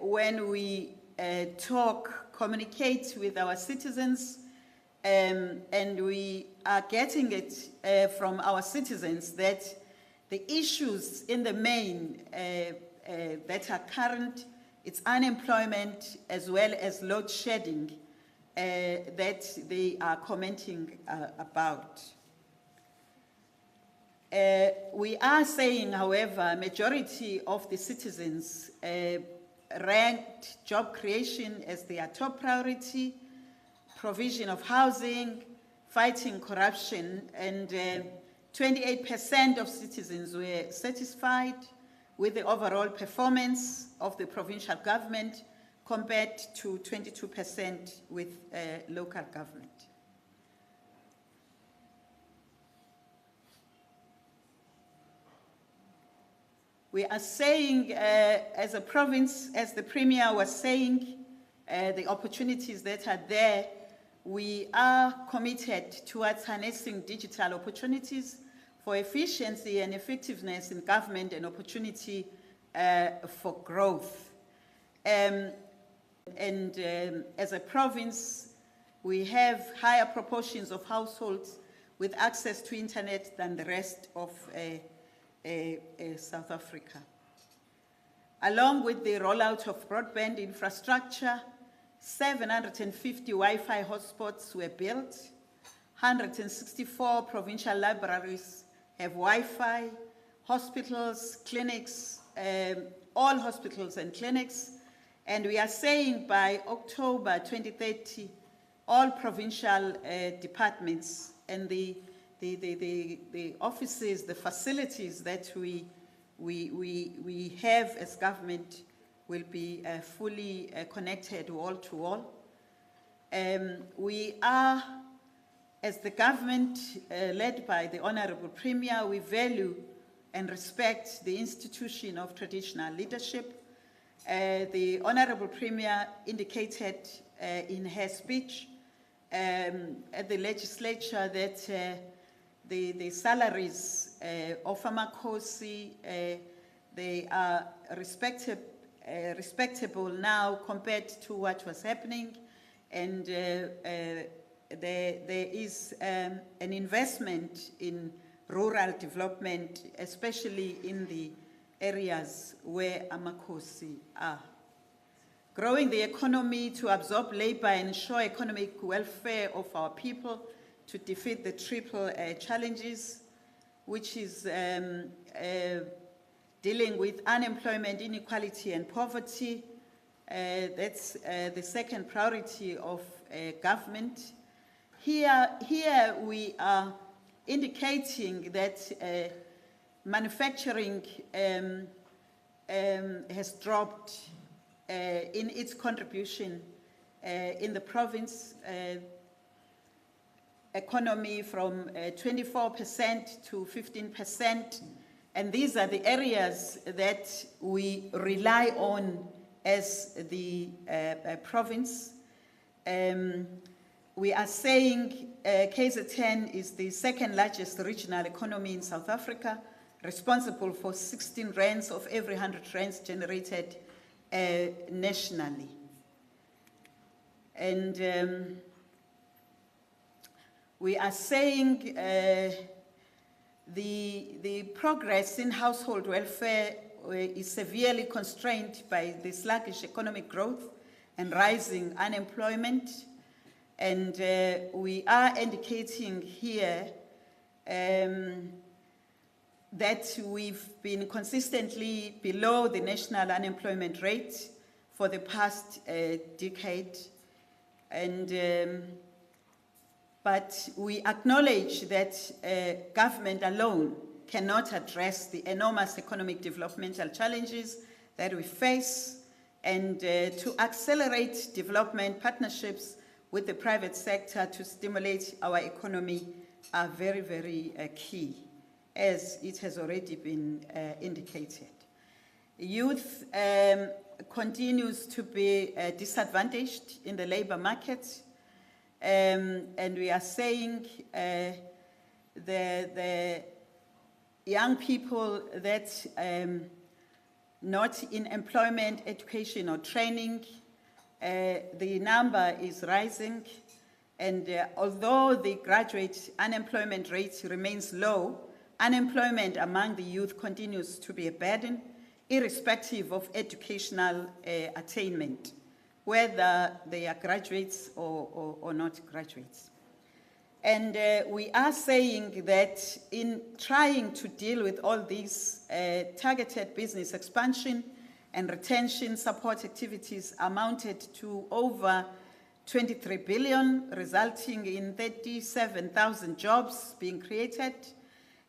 when we communicate with our citizens, and we are getting it from our citizens that the issues in the main that are current, it's unemployment as well as load shedding that they are commenting about. We are saying, however, majority of the citizens ranked job creation as their top priority, provision of housing, fighting corruption, and 28% of citizens were satisfied with the overall performance of the provincial government compared to 22% with local government. We are saying, as a province, as the Premier was saying, the opportunities that are there, we are committed towards harnessing digital opportunities for efficiency and effectiveness in government and opportunity for growth. As a province, we have higher proportions of households with access to internet than the rest of South Africa. Along with the rollout of broadband infrastructure, 750 Wi-Fi hotspots were built, 164 provincial libraries have Wi-Fi, hospitals, clinics, all hospitals and clinics, and we are saying by October 2030, all provincial departments and the offices, the facilities that we have as government will be fully connected wall to wall. We are, as the government led by the Honorable Premier, we value and respect the institution of traditional leadership. The Honorable Premier indicated in her speech at the legislature that the salaries of Amakosi, they are respectable now compared to what was happening, and there is an investment in rural development, especially in the areas where Amakosi are. Growing the economy to absorb labor and ensure economic welfare of our people to defeat the triple challenges, which is dealing with unemployment, inequality, and poverty. That's the second priority of government. Here we are indicating that manufacturing has dropped in its contribution in the province economy from 24% to 15%, and these are the areas that we rely on as the province. We are saying KZN is the second largest regional economy in South Africa, responsible for 16 rands of every 100 rands generated nationally. And we are saying the progress in household welfare is severely constrained by the sluggish economic growth and rising unemployment. And we are indicating here that we've been consistently below the national unemployment rate for the past decade. And but we acknowledge that government alone cannot address the enormous economic developmental challenges that we face, and to accelerate development partnerships with the private sector to stimulate our economy are very, very key, as it has already been indicated. Youth continues to be disadvantaged in the labor market. And we are saying the young people that not in employment, education, or training, the number is rising. And although the graduate unemployment rate remains low, unemployment among the youth continues to be a burden, irrespective of educational attainment, whether they are graduates or not graduates. And we are saying that in trying to deal with all these targeted business expansion and retention support activities amounted to over 23 billion, resulting in 37,000 jobs being created,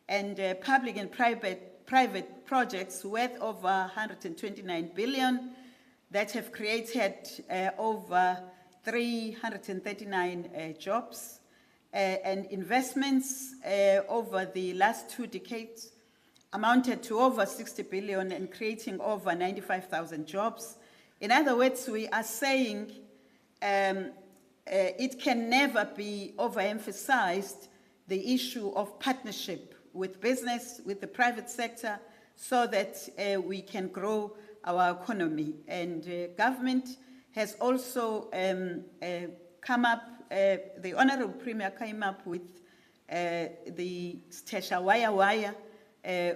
and public and private projects worth over 129 billion that have created over 339 jobs, and investments over the last 2 decades amounted to over 60 billion and creating over 95,000 jobs. In other words, we are saying it can never be overemphasized, the issue of partnership with business, with the private sector, so that we can grow our economy. And government has also come up, the Honorable Premier came up with the Stesha Waya,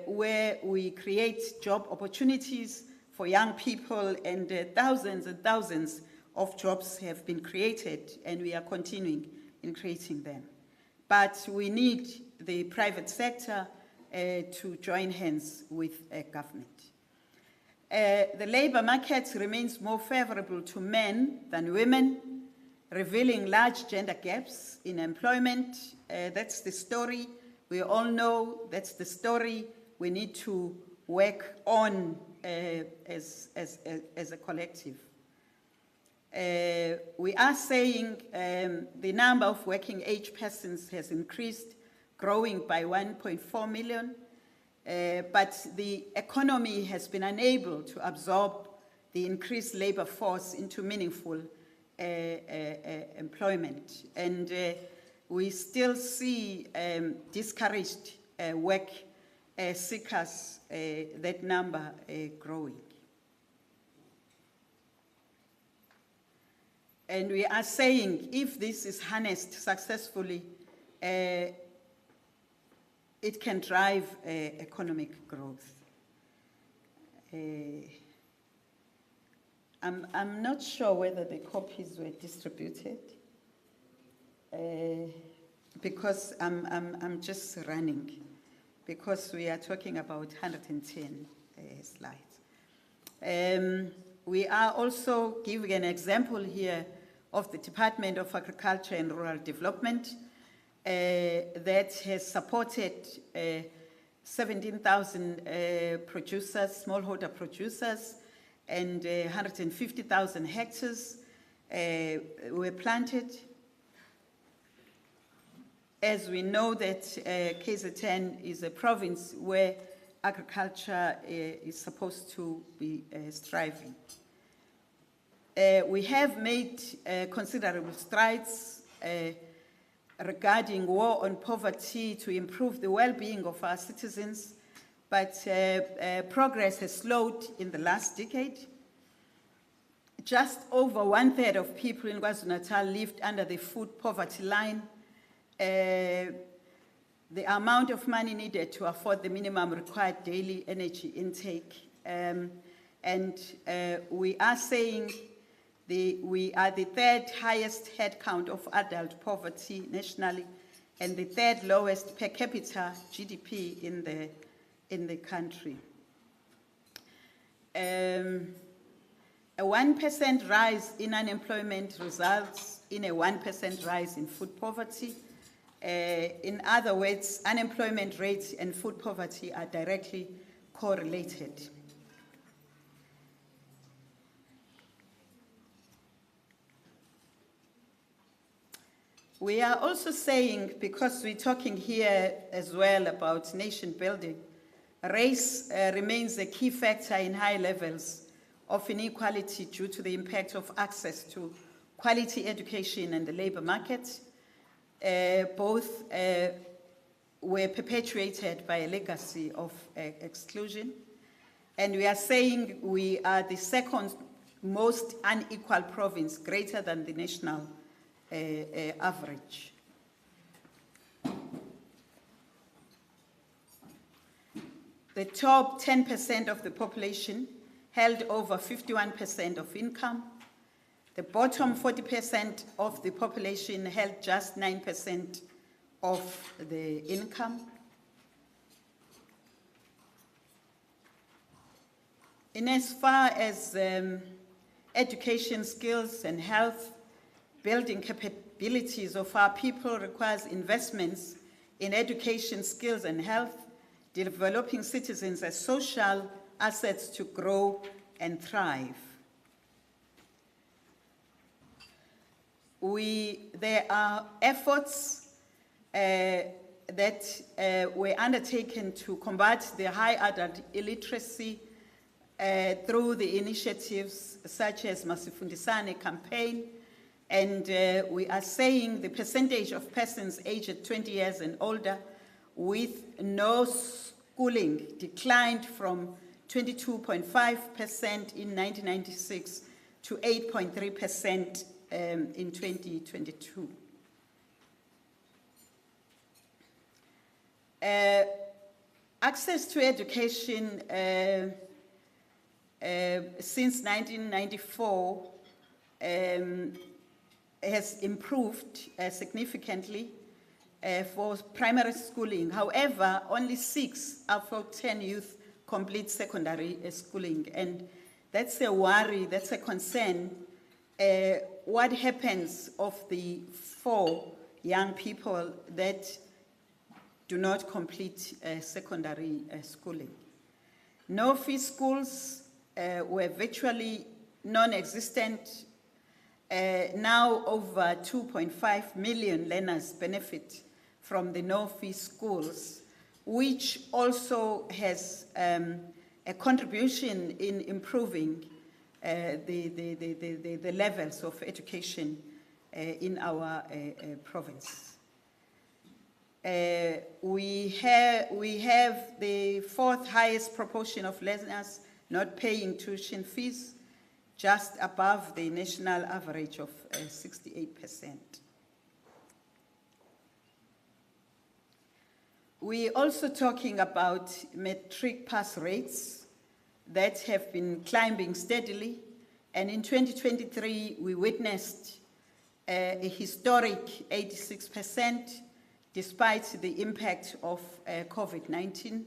where we create job opportunities for young people, and thousands of jobs have been created, and we are continuing in creating them. But we need the private sector to join hands with government. The labor market remains more favorable to men than women, revealing large gender gaps in employment. That's the story. We all know that's the story we need to work on as a collective. We are saying the number of working age persons has increased, growing by 1.4 million, but the economy has been unable to absorb the increased labor force into meaningful employment. And we still see discouraged work seekers, that number growing. And we are saying if this is harnessed successfully, it can drive economic growth. I'm not sure whether the copies were distributed, because I'm just running, because we are talking about 110 slides. We are also giving an example here of the Department of Agriculture and Rural Development that has supported 17,000 producers, smallholder producers, and 150,000 hectares were planted. As we know that KZN is a province where agriculture is supposed to be striving. We have made considerable strides regarding war on poverty to improve the well-being of our citizens, but progress has slowed in the last decade. Just over 1/3 of people in KwaZulu-Natal lived under the food poverty line. The amount of money needed to afford the minimum required daily energy intake. We are saying we are the third highest head count of adult poverty nationally, and the third lowest per capita GDP in the country. A 1% rise in unemployment results in a 1% rise in food poverty. In other words, unemployment rate and food poverty are directly correlated. We are also saying, because we're talking here as well about nation building, race remains a key factor in high levels of inequality due to the impact of access to quality education and the labor market. Both were perpetuated by a legacy of exclusion. And we are saying we are the second most unequal province, greater than the national average. The top 10% of the population held over 51% of income. The bottom 40% of the population held just 9% of the income. In as far as education, skills, and health, building capabilities of our people requires investments in education, skills, and health, developing citizens as social assets to grow and thrive. There are efforts that were undertaken to combat the high adult illiteracy through the initiatives such as Masifundisane campaign. And we are saying the percentage of persons aged 20 years and older with no schooling declined from 22.5% in 1996 to 8.3% in 2022. Access to education since 1994 has improved significantly for primary schooling. However, only 6 out of 10 youth complete secondary schooling, and that's a worry, that's a concern. What happens of the 4 young people that do not complete secondary schooling? No-fee schools were virtually non-existent. Now over 2.5 million learners benefit from the no-fee schools, which also has a contribution in improving the levels of education in our province. We have the 4th highest proportion of learners not paying tuition fees, just above the national average of 68%. We're also talking about matric pass rates that have been climbing steadily, and in 2023 we witnessed a historic 86% despite the impact of COVID-19,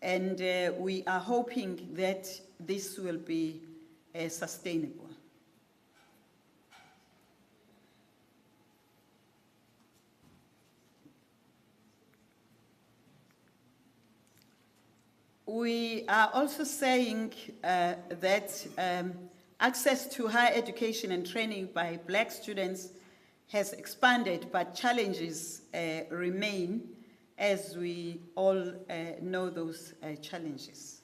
and we are hoping that this will be sustainable. We are also saying that access to higher education and training by Black students has expanded, but challenges remain, as we all know those challenges.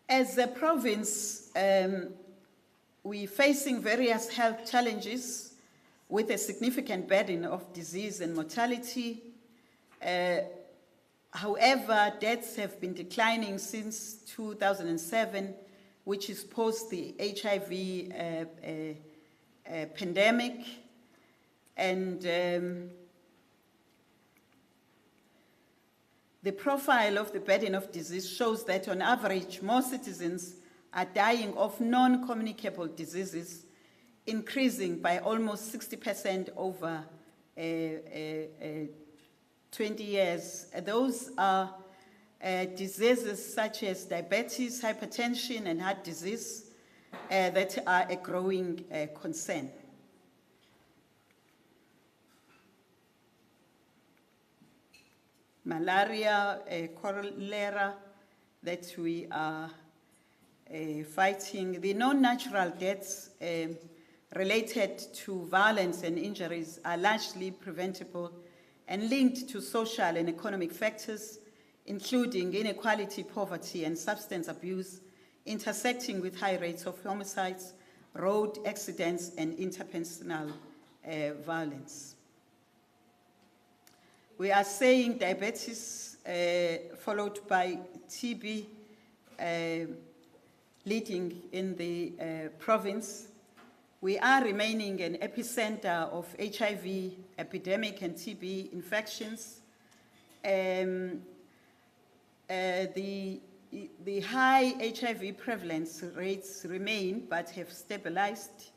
As a province, we're facing various health challenges with a significant burden of disease and mortality. However, deaths have been declining since 2007, which is post the HIV pandemic. And the profile of the burden of disease shows that on average, more citizens are dying of non-communicable diseases, increasing by almost 60% over 20 years. Those are diseases such as diabetes, hypertension, and heart disease that are a growing concern. Malaria, cholera, that we are fighting. The non-natural deaths related to violence and injuries are largely preventable and linked to social and economic factors, including inequality, poverty, and substance abuse, intersecting with high rates of homicides, road accidents, and interpersonal violence. We are saying diabetes, followed by TB, leading in the province. We are remaining an epicenter of HIV epidemic and TB infections. The high HIV prevalence rates remain but have stabilized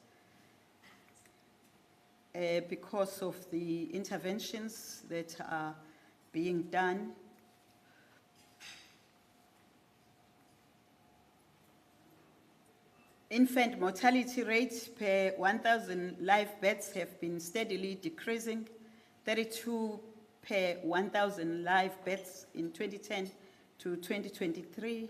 because of the interventions that are being done. Infant mortality rates per 1,000 live births have been steadily decreasing, 32 per 1,000 live births in 2010 to 2023.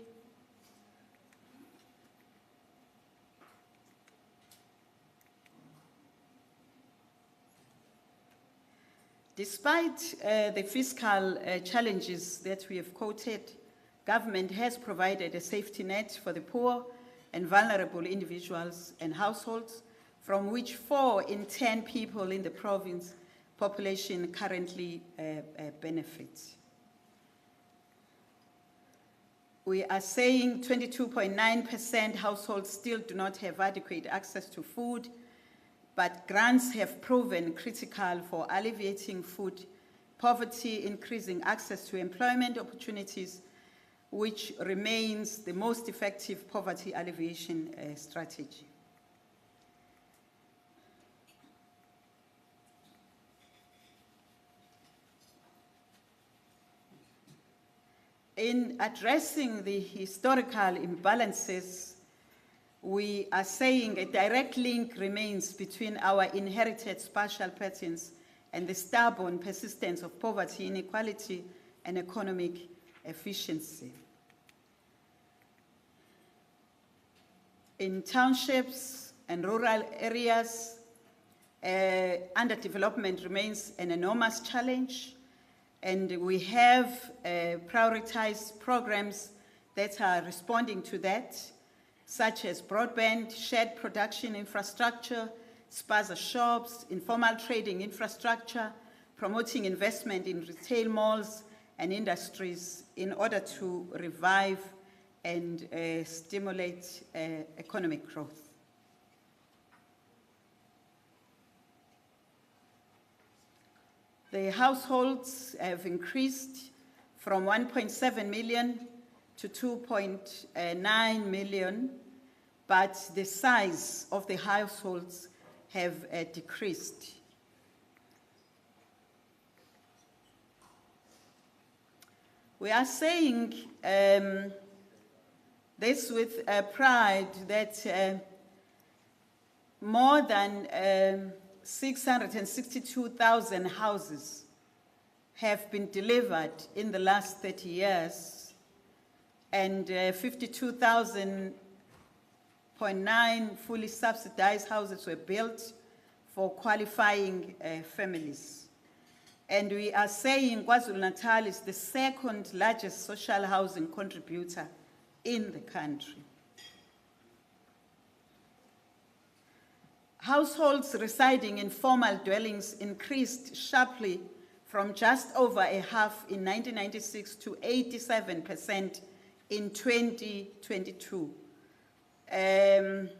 Despite the fiscal challenges that we have quoted, government has provided a safety net for the poor and vulnerable individuals and households, from which 4 in 10 people in the province population currently benefit. We are saying 22.9% households still do not have adequate access to food, but grants have proven critical for alleviating food poverty, increasing access to employment opportunities, which remains the most effective poverty alleviation strategy. In addressing the historical imbalances, we are saying a direct link remains between our inherited spatial patterns and the stubborn persistence of poverty, inequality, and economic efficiency. In townships and rural areas, underdevelopment remains an enormous challenge, and we have prioritized programs that are responding to that, such as broadband, shared production infrastructure, spaza shops, informal trading infrastructure, promoting investment in retail malls and industries in order to revive and stimulate economic growth. The households have increased from 1.7 million to 2.9 million, but the size of the households have decreased. We are saying this with pride that more than 662,000 houses have been delivered in the last 30 years, and 52,000.9 fully subsidized houses were built for qualifying families. And we are saying KwaZulu-Natal is the second largest social housing contributor in the country. Households residing in formal dwellings increased sharply from just over a half in 1996 to 87% in 2022. In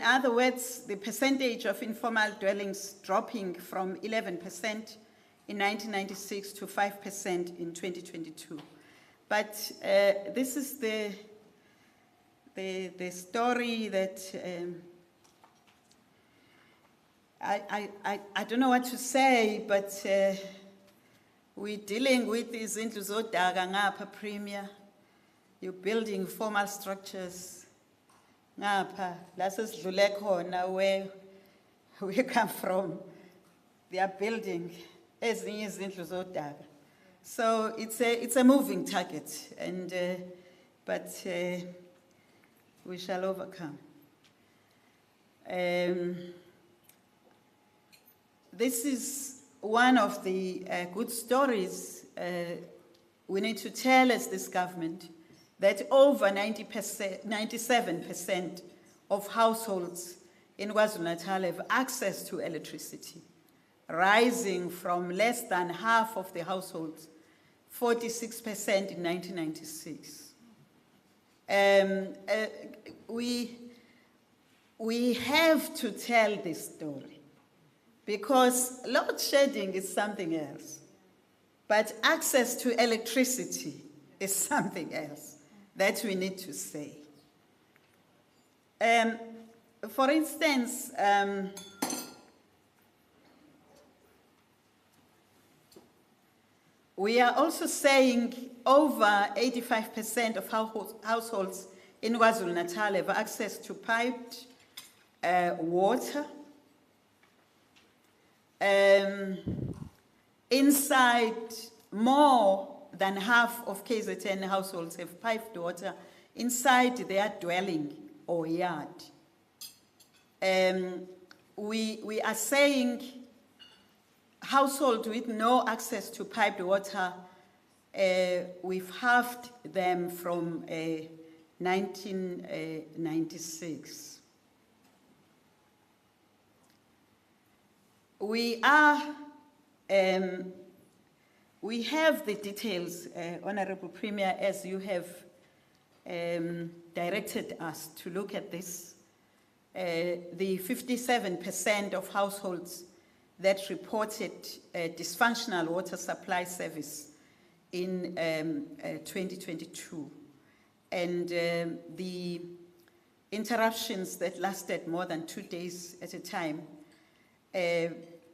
other words, the percentage of informal dwellings dropping from 11% in 1996 to 5% in 2022. But this is the story that I don't know what to say, but we're dealing with these indlu zodaka ngapha premier. You're building formal structures ngapha la sesidlule khona where we come from. They are building ezinye izindlu zodaka. So it's a moving target, and but we shall overcome. This is one of the good stories we need to tell as this government, that over 97% of households in KwaZulu-Natal have access to electricity, rising from less than half of the households, 46% in 1996. We have to tell this story, because load shedding is something else, but access to electricity is something else that we need to say. For instance, we are also saying over 85% of households in KwaZulu-Natal have access to piped water. Inside, more than half of KZN households have piped water inside their dwelling or yard. We are saying households with no access to piped water, we've halved them from 1996. We have the details, Honorable Premier, as you have directed us to look at this. The 57% of households that reported dysfunctional water supply service in 2022. And the interruptions that lasted more than 2 days at a time,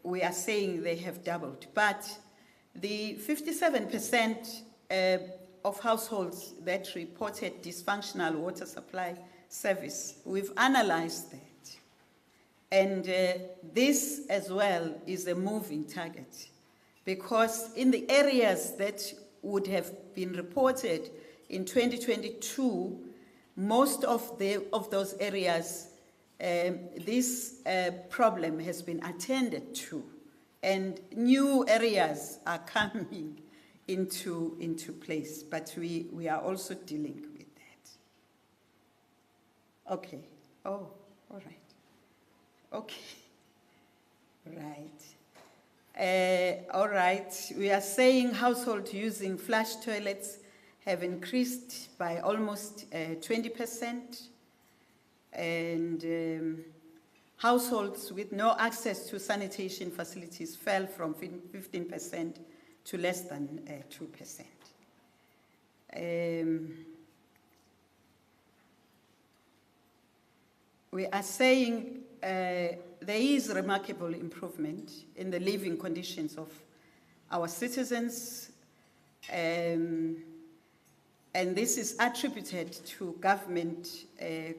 we are saying they have doubled. But the 57% of households that reported dysfunctional water supply service, we've analyzed that. And this as well is a moving target, because in the areas that would have been reported in 2022, most of those areas, this problem has been attended to, and new areas are coming into place, but we are also dealing with that. Okay. Oh, all right. Okay. Right. All right. We are saying households using flush toilets have increased by almost 20%, and households with no access to sanitation facilities fell from 15% to less than 2%. We are saying there is remarkable improvement in the living conditions of our citizens, and this is attributed to government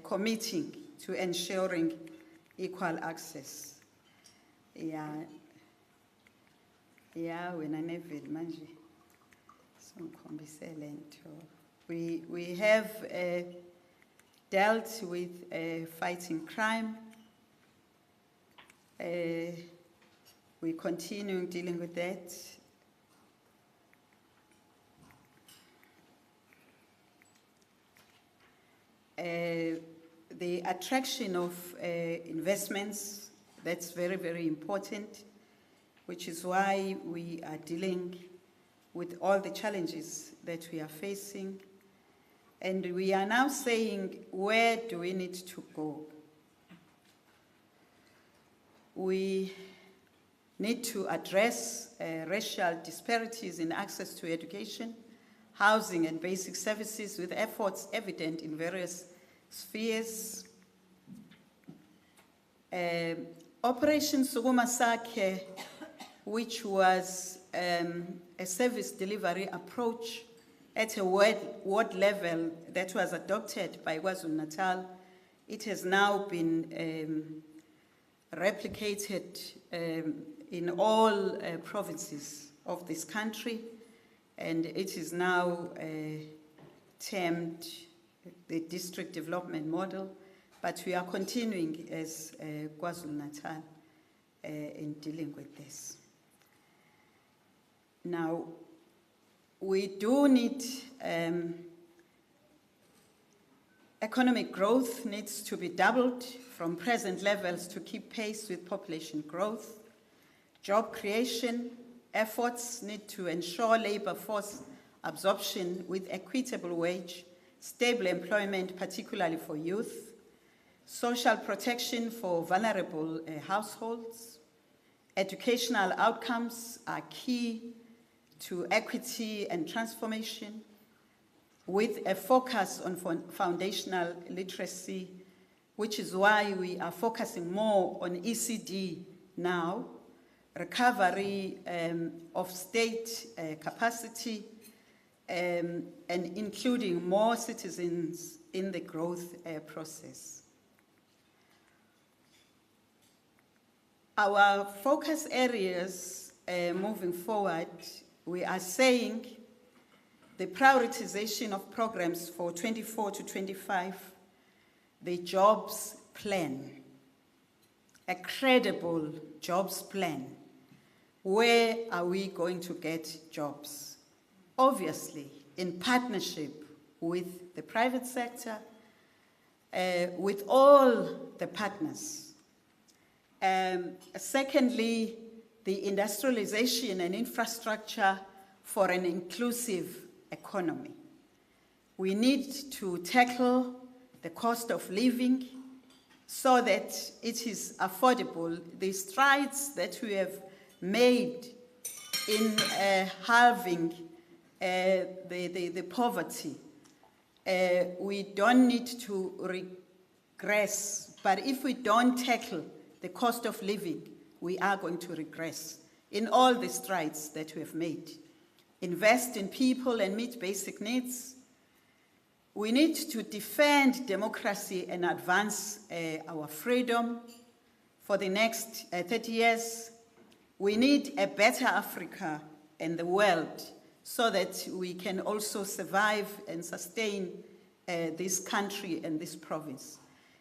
committing to ensuring equal access. Yeah, when I never manje, we have dealt with fighting crime. We continue dealing with that. The attraction of investments, that's very, very important, which is why we are dealing with all the challenges that we are facing. And we are now saying, where do we need to go? We need to address racial disparities in access to education, housing and basic services, with efforts evident in various spheres. Operation Sukuma Sakhe, which was a service delivery approach at a ward level that was adopted by KwaZulu-Natal, it has now been replicated in all provinces of this country, and it is now termed the district development model, but we are continuing as KwaZulu-Natal in dealing with this. Now, we do need economic growth needs to be doubled from present levels to keep pace with population growth. Job creation efforts need to ensure labor force absorption with equitable wage, stable employment, particularly for youth, social protection for vulnerable households. Educational outcomes are key to equity and transformation, with a focus on foundational literacy, which is why we are focusing more on ECD now, recovery of state capacity, and including more citizens in the growth process. Our focus areas moving forward, we are saying the prioritization of programs for 24 to 25, the jobs plan, a credible jobs plan, where are we going to get jobs? Obviously, in partnership with the private sector, with all the partners. Secondly, the industrialization and infrastructure for an inclusive economy. We need to tackle the cost of living so that it is affordable. The strides that we have made in halving the poverty, we don't need to regress, but if we don't tackle the cost of living, we are going to regress in all the strides that we have made. Invest in people and meet basic needs. We need to defend democracy and advance our freedom for the next 30 years. We need a better Africa and the world so that we can also survive and sustain this country and this province.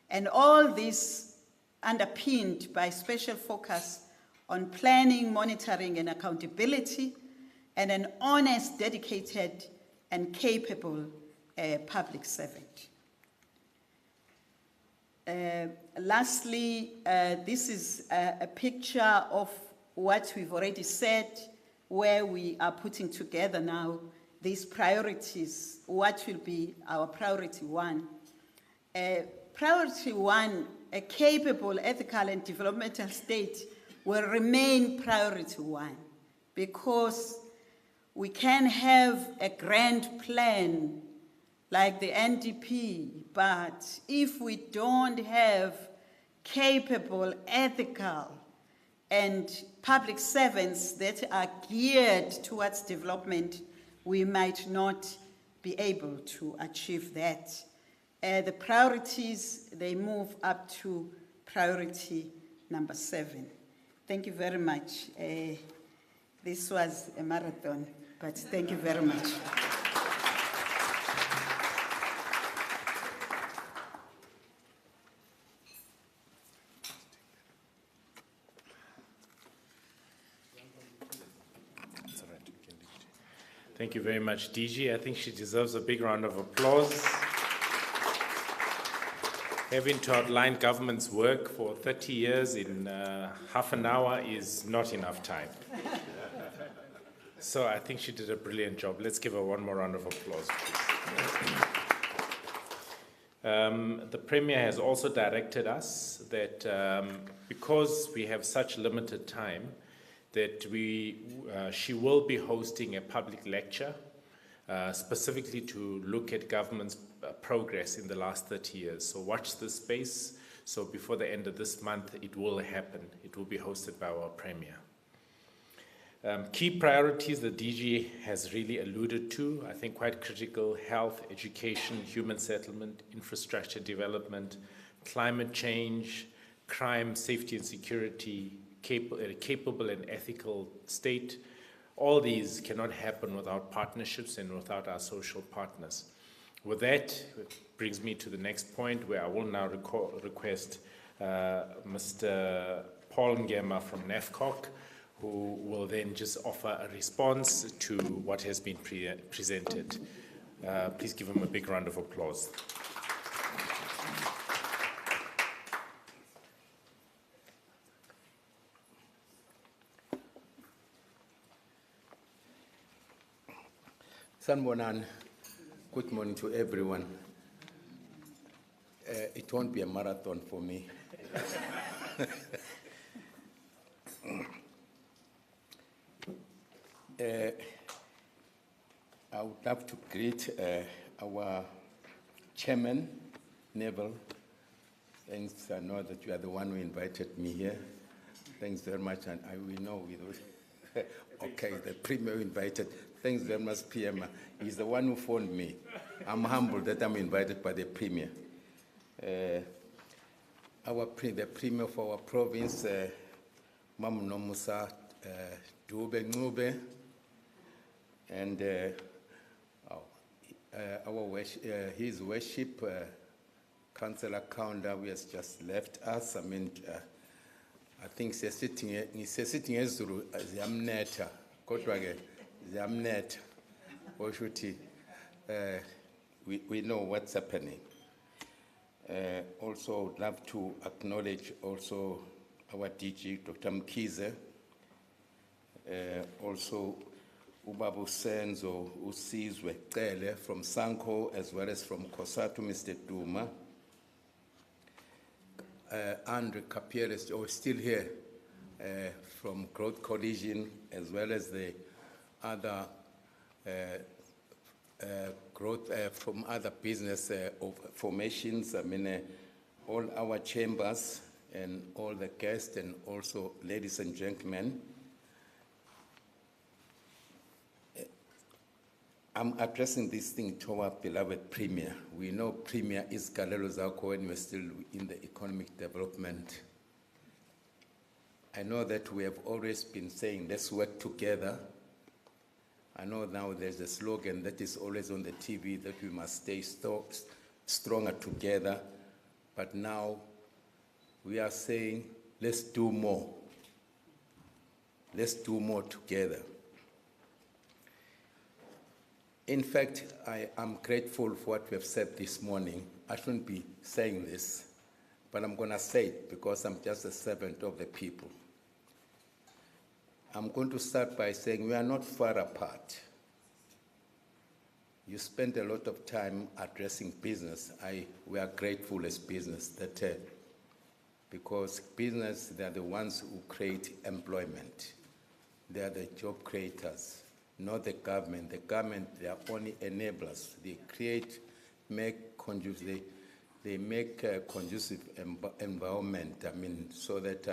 And all this underpinned by special focus on planning, monitoring, and accountability, and an honest, dedicated, and capable public servant. Lastly, this is a picture of what we've already said, where we are putting together now these priorities. What will be our priority one? Priority one, a capable, ethical, and developmental state will remain priority one, because we can have a grand plan like the NDP, but if we don't have capable, ethical, and public servants that are geared towards development, we might not be able to achieve that. The priorities, they move up to priority number 7. Thank you very much. This was a marathon, but thank you very much. Thank you very much, DG. I think she deserves a big round of applause. Having to outline government's work for 30 years in half an hour is not enough time. So I think she did a brilliant job. Let's give her one more round of applause, please. The Premier has also directed us that because we have such limited time, that she will be hosting a public lecture specifically to look at government's progress in the last 30 years. So watch this space. So before the end of this month, it will happen. It will be hosted by our Premier. Key priorities the DG has really alluded to, I think quite critical: health, education, human settlement, infrastructure development, climate change, crime, safety and security, a capable and ethical state. All these cannot happen without partnerships and without our social partners. With that, it brings me to the next point, where I will now request Mr. Paul Ngema from NAFCOC, who will then just offer a response to what has been presented. Please give him a big round of applause. Sanbonan, good morning to everyone. It won't be a marathon for me. I would love to greet our chairman, Neville. Thanks, I know that you are the one who invited me here. Thanks very much, and we know okay, the Premier invited. Thanks very much, PM. He's the one who phoned me. I'm humbled that I'm invited by the Premier. The Premier for our province, Mam Nomusa Dube Ngube, and His Worship, Councillor Kaunda, who has just left us. I mean, I think sitting ezulu ziyamnetha kodwa ke ziyamnetha osho ukuthi we know what's happening. Also, I would love to acknowledge also our DG, Dr. Mkize, also Ubabu Senzo Usizwe Cele from Sanko, as well as from Kosatu, Mr. Duma. Andre Capieres, still here, from Growth Coalition, as well as the other growth from other business formations. I mean, all our chambers and all the guests, and also ladies and gentlemen. I'm addressing this thing to our beloved Premier. We know Premier is Galelo Zako when we're still in the economic development. I know that we have always been saying, let's work together. I know now there's a slogan that is always on the TV that we must stay stronger together. But now we are saying, let's do more. Let's do more together. In fact, I am grateful for what we have said this morning. I shouldn't be saying this, but I'm going to say it because I'm just a servant of the people. I'm going to start by saying we are not far apart. You spent a lot of time addressing business. We are grateful as business that because business, they are the ones who create employment. They are the job creators, not the government. The government, they are only enablers. They create, they make a conducive environment, so that,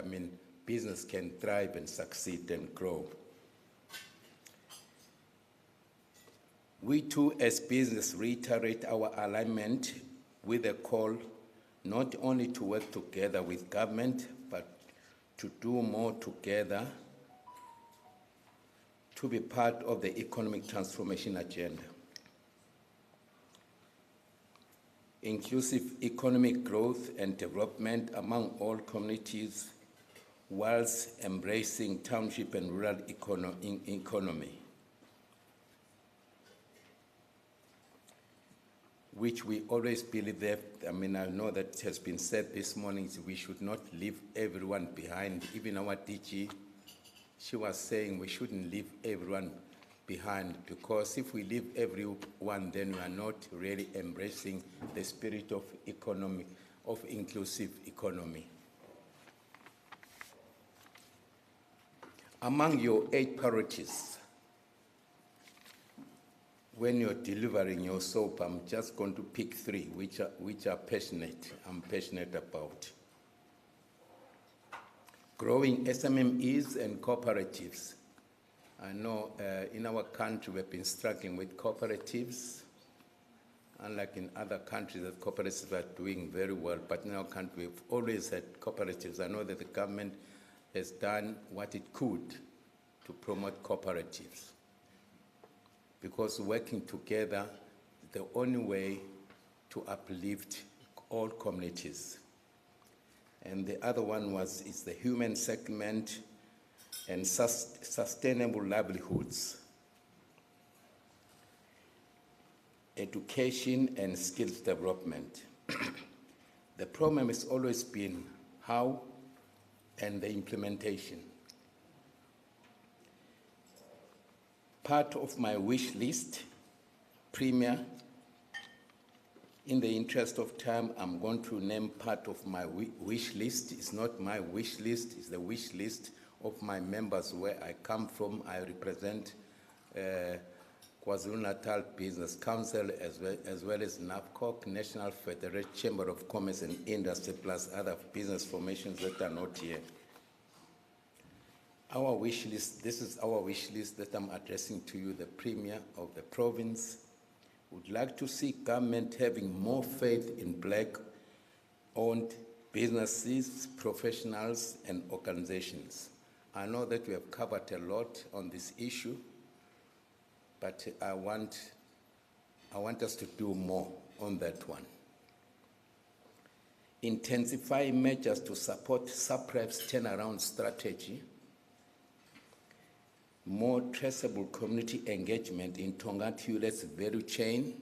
business can thrive and succeed and grow. We too, as business, reiterate our alignment with a call not only to work together with government, but to do more together to be part of the economic transformation agenda. Inclusive economic growth and development among all communities, whilst embracing township and rural economy, which we always believe that, I know that it has been said this morning, we should not leave everyone behind. Even our DG, she was saying we shouldn't leave everyone behind, because if we leave everyone, then we are not really embracing the spirit of economy, of inclusive economy. Among your 8 priorities, when you're delivering your SOAP, I'm just going to pick 3, which are I'm passionate about. Growing SMMEs and cooperatives. I know in our country we've been struggling with cooperatives. Unlike in other countries, that cooperatives are doing very well, but in our country we've always had cooperatives. I know that the government has done what it could to promote cooperatives, because working together is the only way to uplift all communities. And the other one is the human segment and sustainable livelihoods, education and skills development. The problem has always been how and the implementation. Part of my wish list, Premier, in the interest of time, I'm going to name part of my wish list. It's not my wish list, it's the wish list of my members where I come from. I represent KwaZulu-Natal Business Council, as well as NAPCOC, National Federation Chamber of Commerce and Industry, plus other business formations that are not here. Our wish list, this is our wish list that I'm addressing to you, the Premier of the province. Would like to see government having more faith in Black-owned businesses, professionals, and organizations. I know that we have covered a lot on this issue, but I want us to do more on that one. intensify measures to support SAPREP's turnaround strategy, more traceable community engagement in Tonga-Tulet's value chain.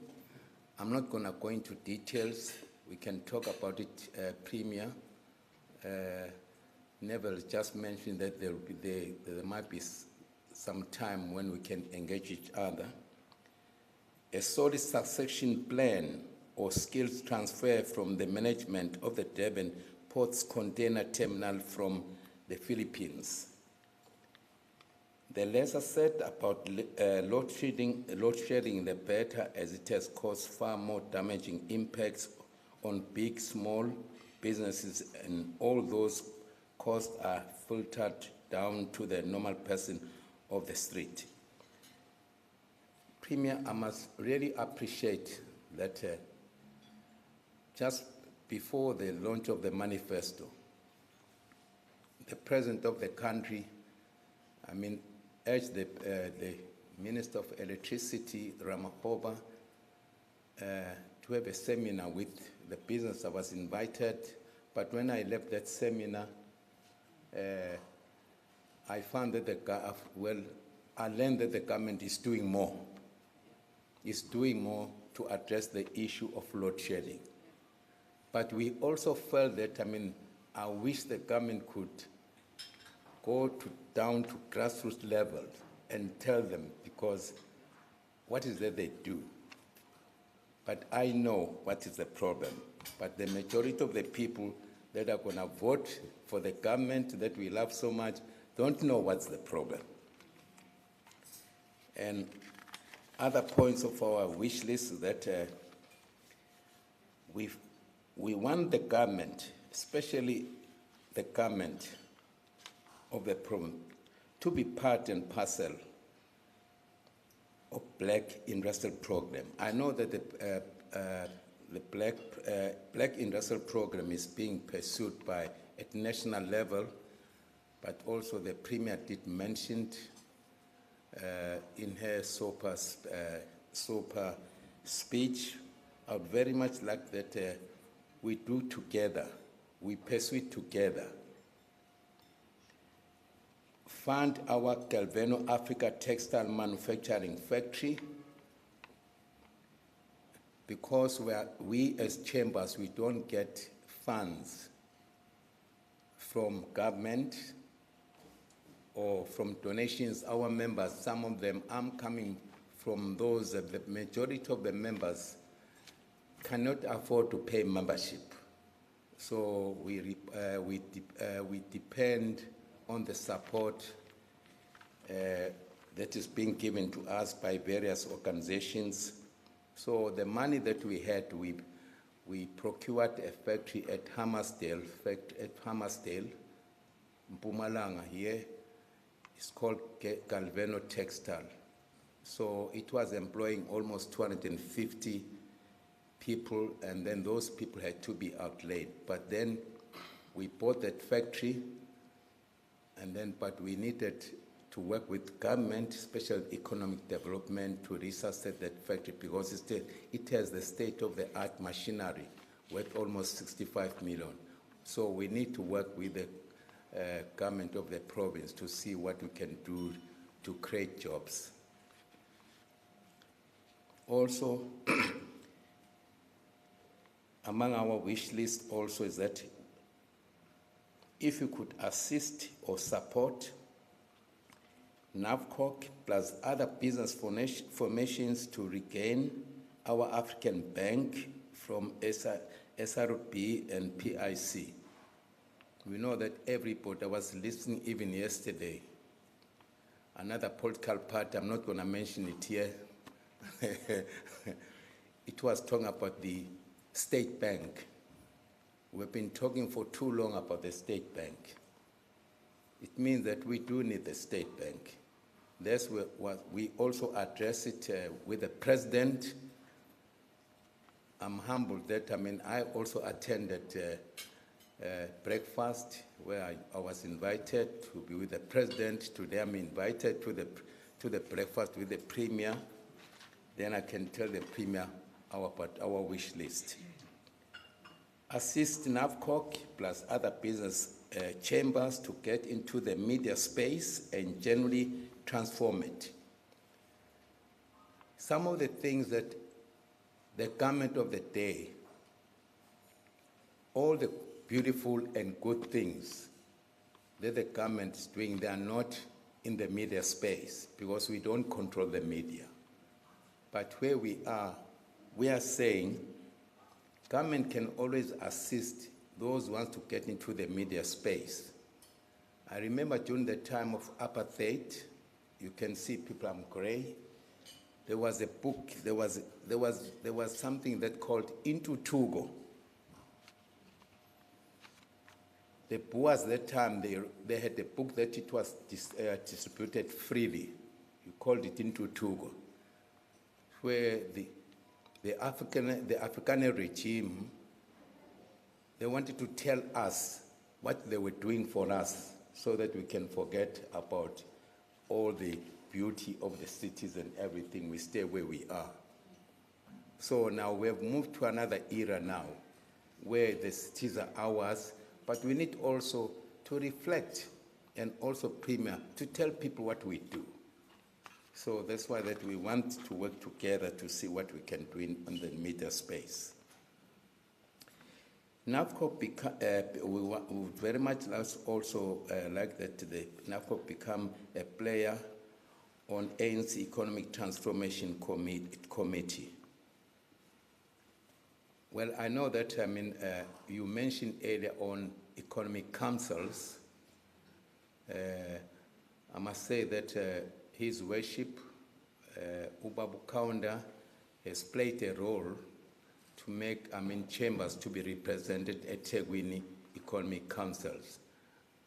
I'm not going to go into details. We can talk about it, Premier. Neville just mentioned that there might be some time when we can engage each other. A solid succession plan or skills transfer from the management of the Durban Ports Container Terminal from the Philippines. The lesser said about load shedding, the better, as it has caused far more damaging impacts on big, small businesses, and all those costs are filtered down to the normal person of the street. Premier, I must really appreciate that just before the launch of the manifesto, the President of the country, urged the Minister of Electricity, Ramahoba, to have a seminar with the business. I was invited, but when I left that seminar, I found that I learned that the government is doing more. It's doing more to address the issue of load shedding. But we also felt that, I wish the government could go down to grassroots level and tell them, because what is that they do? But I know what is the problem. But the majority of the people that are going to vote for the government that we love so much don't know what's the problem. And other points of our wish list is that we want the government, especially the government of the province, to be part and parcel of Black Industrial Program. I know that the Black Industrial Program is being pursued at national level, but also the Premier did mention in her SOPA speech. I would very much like that we do together, we pursue it together. Fund our Galvano Africa textile manufacturing factory, because we as chambers, we don't get funds from government or from donations. Our members, some of them, I'm coming from those that the majority of the members cannot afford to pay membership. So we depend on the support that is being given to us by various organizations. So the money that we had, we procured a factory at Hammersdale, Mpumalanga here. It's called Galvano Textile. So it was employing almost 250 people, and then those people had to be outlaid. But then we bought that factory, but we needed to work with government, special economic development, to resuscitate that factory, because it has the state-of-the-art machinery worth almost 65 million. So we need to work with the government of the province to see what we can do to create jobs. Also, among our wish list also is that if you could assist or support NAVCOC plus other business formations to regain our African Bank from SRB and PIC. We know that everybody, I was listening even yesterday, another political party, I'm not going to mention it here, it was talking about the State Bank. We've been talking for too long about the State Bank. It means that we do need the State Bank. That's what we also address it with the President. I'm humbled that, I also attended breakfast where I was invited to be with the President. Today I'm invited to the breakfast with the Premier. Then I can tell the Premier about our wish list. assist NAVCOC plus other business chambers to get into the media space and generally transform it. Some of the things that the government of the day, all the beautiful and good things that the government is doing, they are not in the media space because we don't control the media. But where we are saying government can always assist those who want to get into the media space. I remember during the time of apartheid, you can see people, I'm gray. There was a book, there was something that called Into Tugo. The Boers that time, they had a book that it was distributed freely. You called it Into Tugo, where the Afrikaner regime, they wanted to tell us what they were doing for us so that we can forget about all the beauty of the cities and everything. We stay where we are. So now we have moved to another era now where the cities are ours, but we need also to reflect and also premier to tell people what we do. So that's why that we want to work together to see what we can do in the media space. NAVCOC, we would very much also like that the NAVCOC become a player on ANC Economic Transformation Committee. Well, I know that, you mentioned earlier on economic councils. I must say that His Worship, Ubabu Kaunda, has played a role to make, chambers to be represented at Tegwini Economic Councils.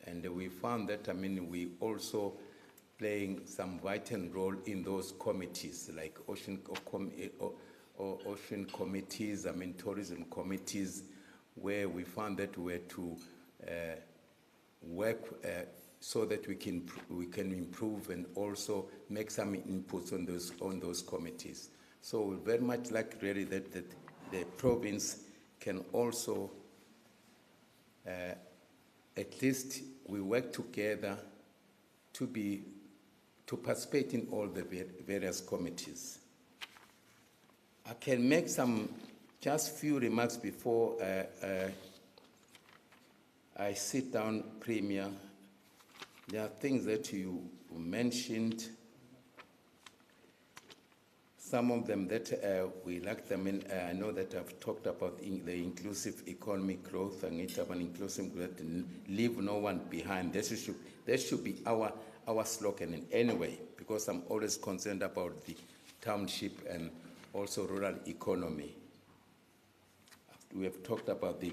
And we found that, we also playing some vital role in those committees, like ocean committees, tourism committees, where we found that we had to work so that we can improve and also make some inputs on those committees. So we very much like really that the province can also, at least we work together to participate in all the various committees. I can make just few remarks before I sit down, Premier. There are things that you mentioned, some of them that we like them in. I know that I've talked about the inclusive economic growth and an inclusive growth and leave no one behind. That should be our slogan in any way, because I'm always concerned about the township and also rural economy. We have talked about the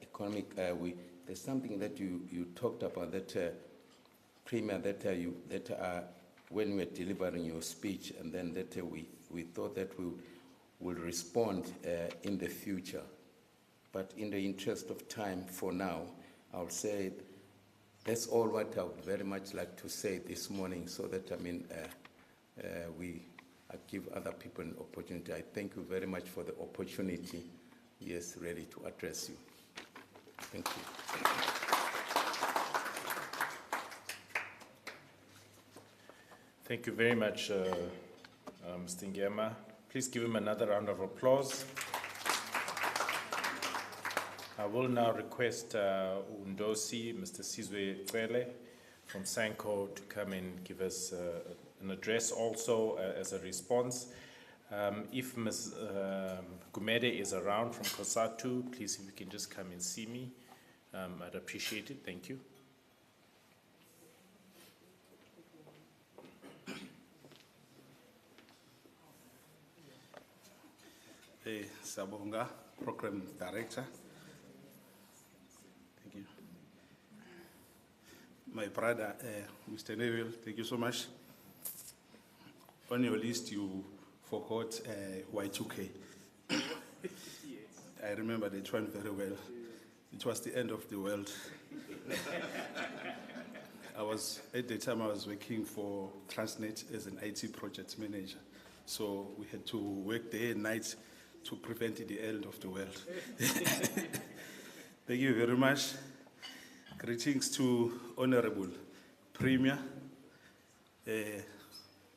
economic, there's something that you talked about that, Premier, that when we were delivering your speech, and then that we thought that we will respond in the future. But in the interest of time for now, I'll say that's all what I would very much like to say this morning, so that, I give other people an opportunity. I thank you very much for the opportunity, yes, ready to address you. Thank you. Thank you very much, Mr. Ngema. Please give him another round of applause. I will now request Undosi, Mr. Sizwe Kwele from Sanko, to come and give us an address also as a response. If Ms. Gumede is around from COSATU, please, if you can just come and see me, I'd appreciate it. Thank you. Sabonga, Program Director. Thank you. My brother, Mr. Neville, thank you so much. On your list, you forgot Y2K. I remember that one very well. It was the end of the world. At the time I was working for Transnet as an IT project manager. So we had to work day and night to prevent the end of the world. Thank you very much. Greetings to Honorable Premier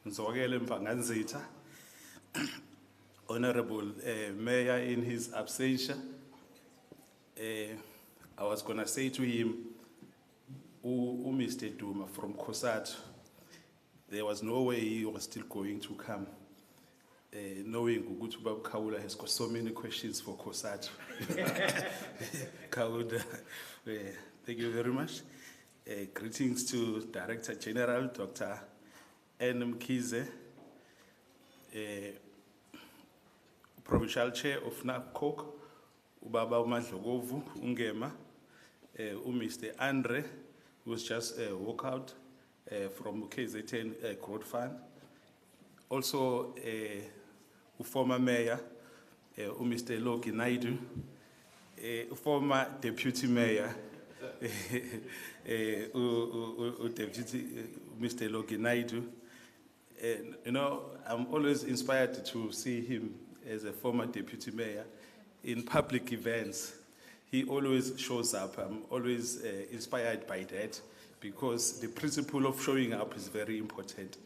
Nzokele Mpanganzitha, Honorable Mayor in his absentia. I was going to say to him, Mr. Duma from COSATU, there was no way he was still going to come, knowing Gugutu Babu Kaula has got so many questions for COSATU. Kauda, thank you very much. Greetings to Director General, Dr. N. Mkhize, Provincial Chair of NAPCOC, Ubaba Umadlogovu, Ungema, Mr. Andre, who was just walked out from KZN Growth Fund. Also, former Mayor, Mr. Loki Naidu, former Deputy Mayor, Deputy Mr. Loki Naidu. You know, I'm always inspired to see him as a former Deputy Mayor in public events. He always shows up. I'm always inspired by that because the principle of showing up is very important.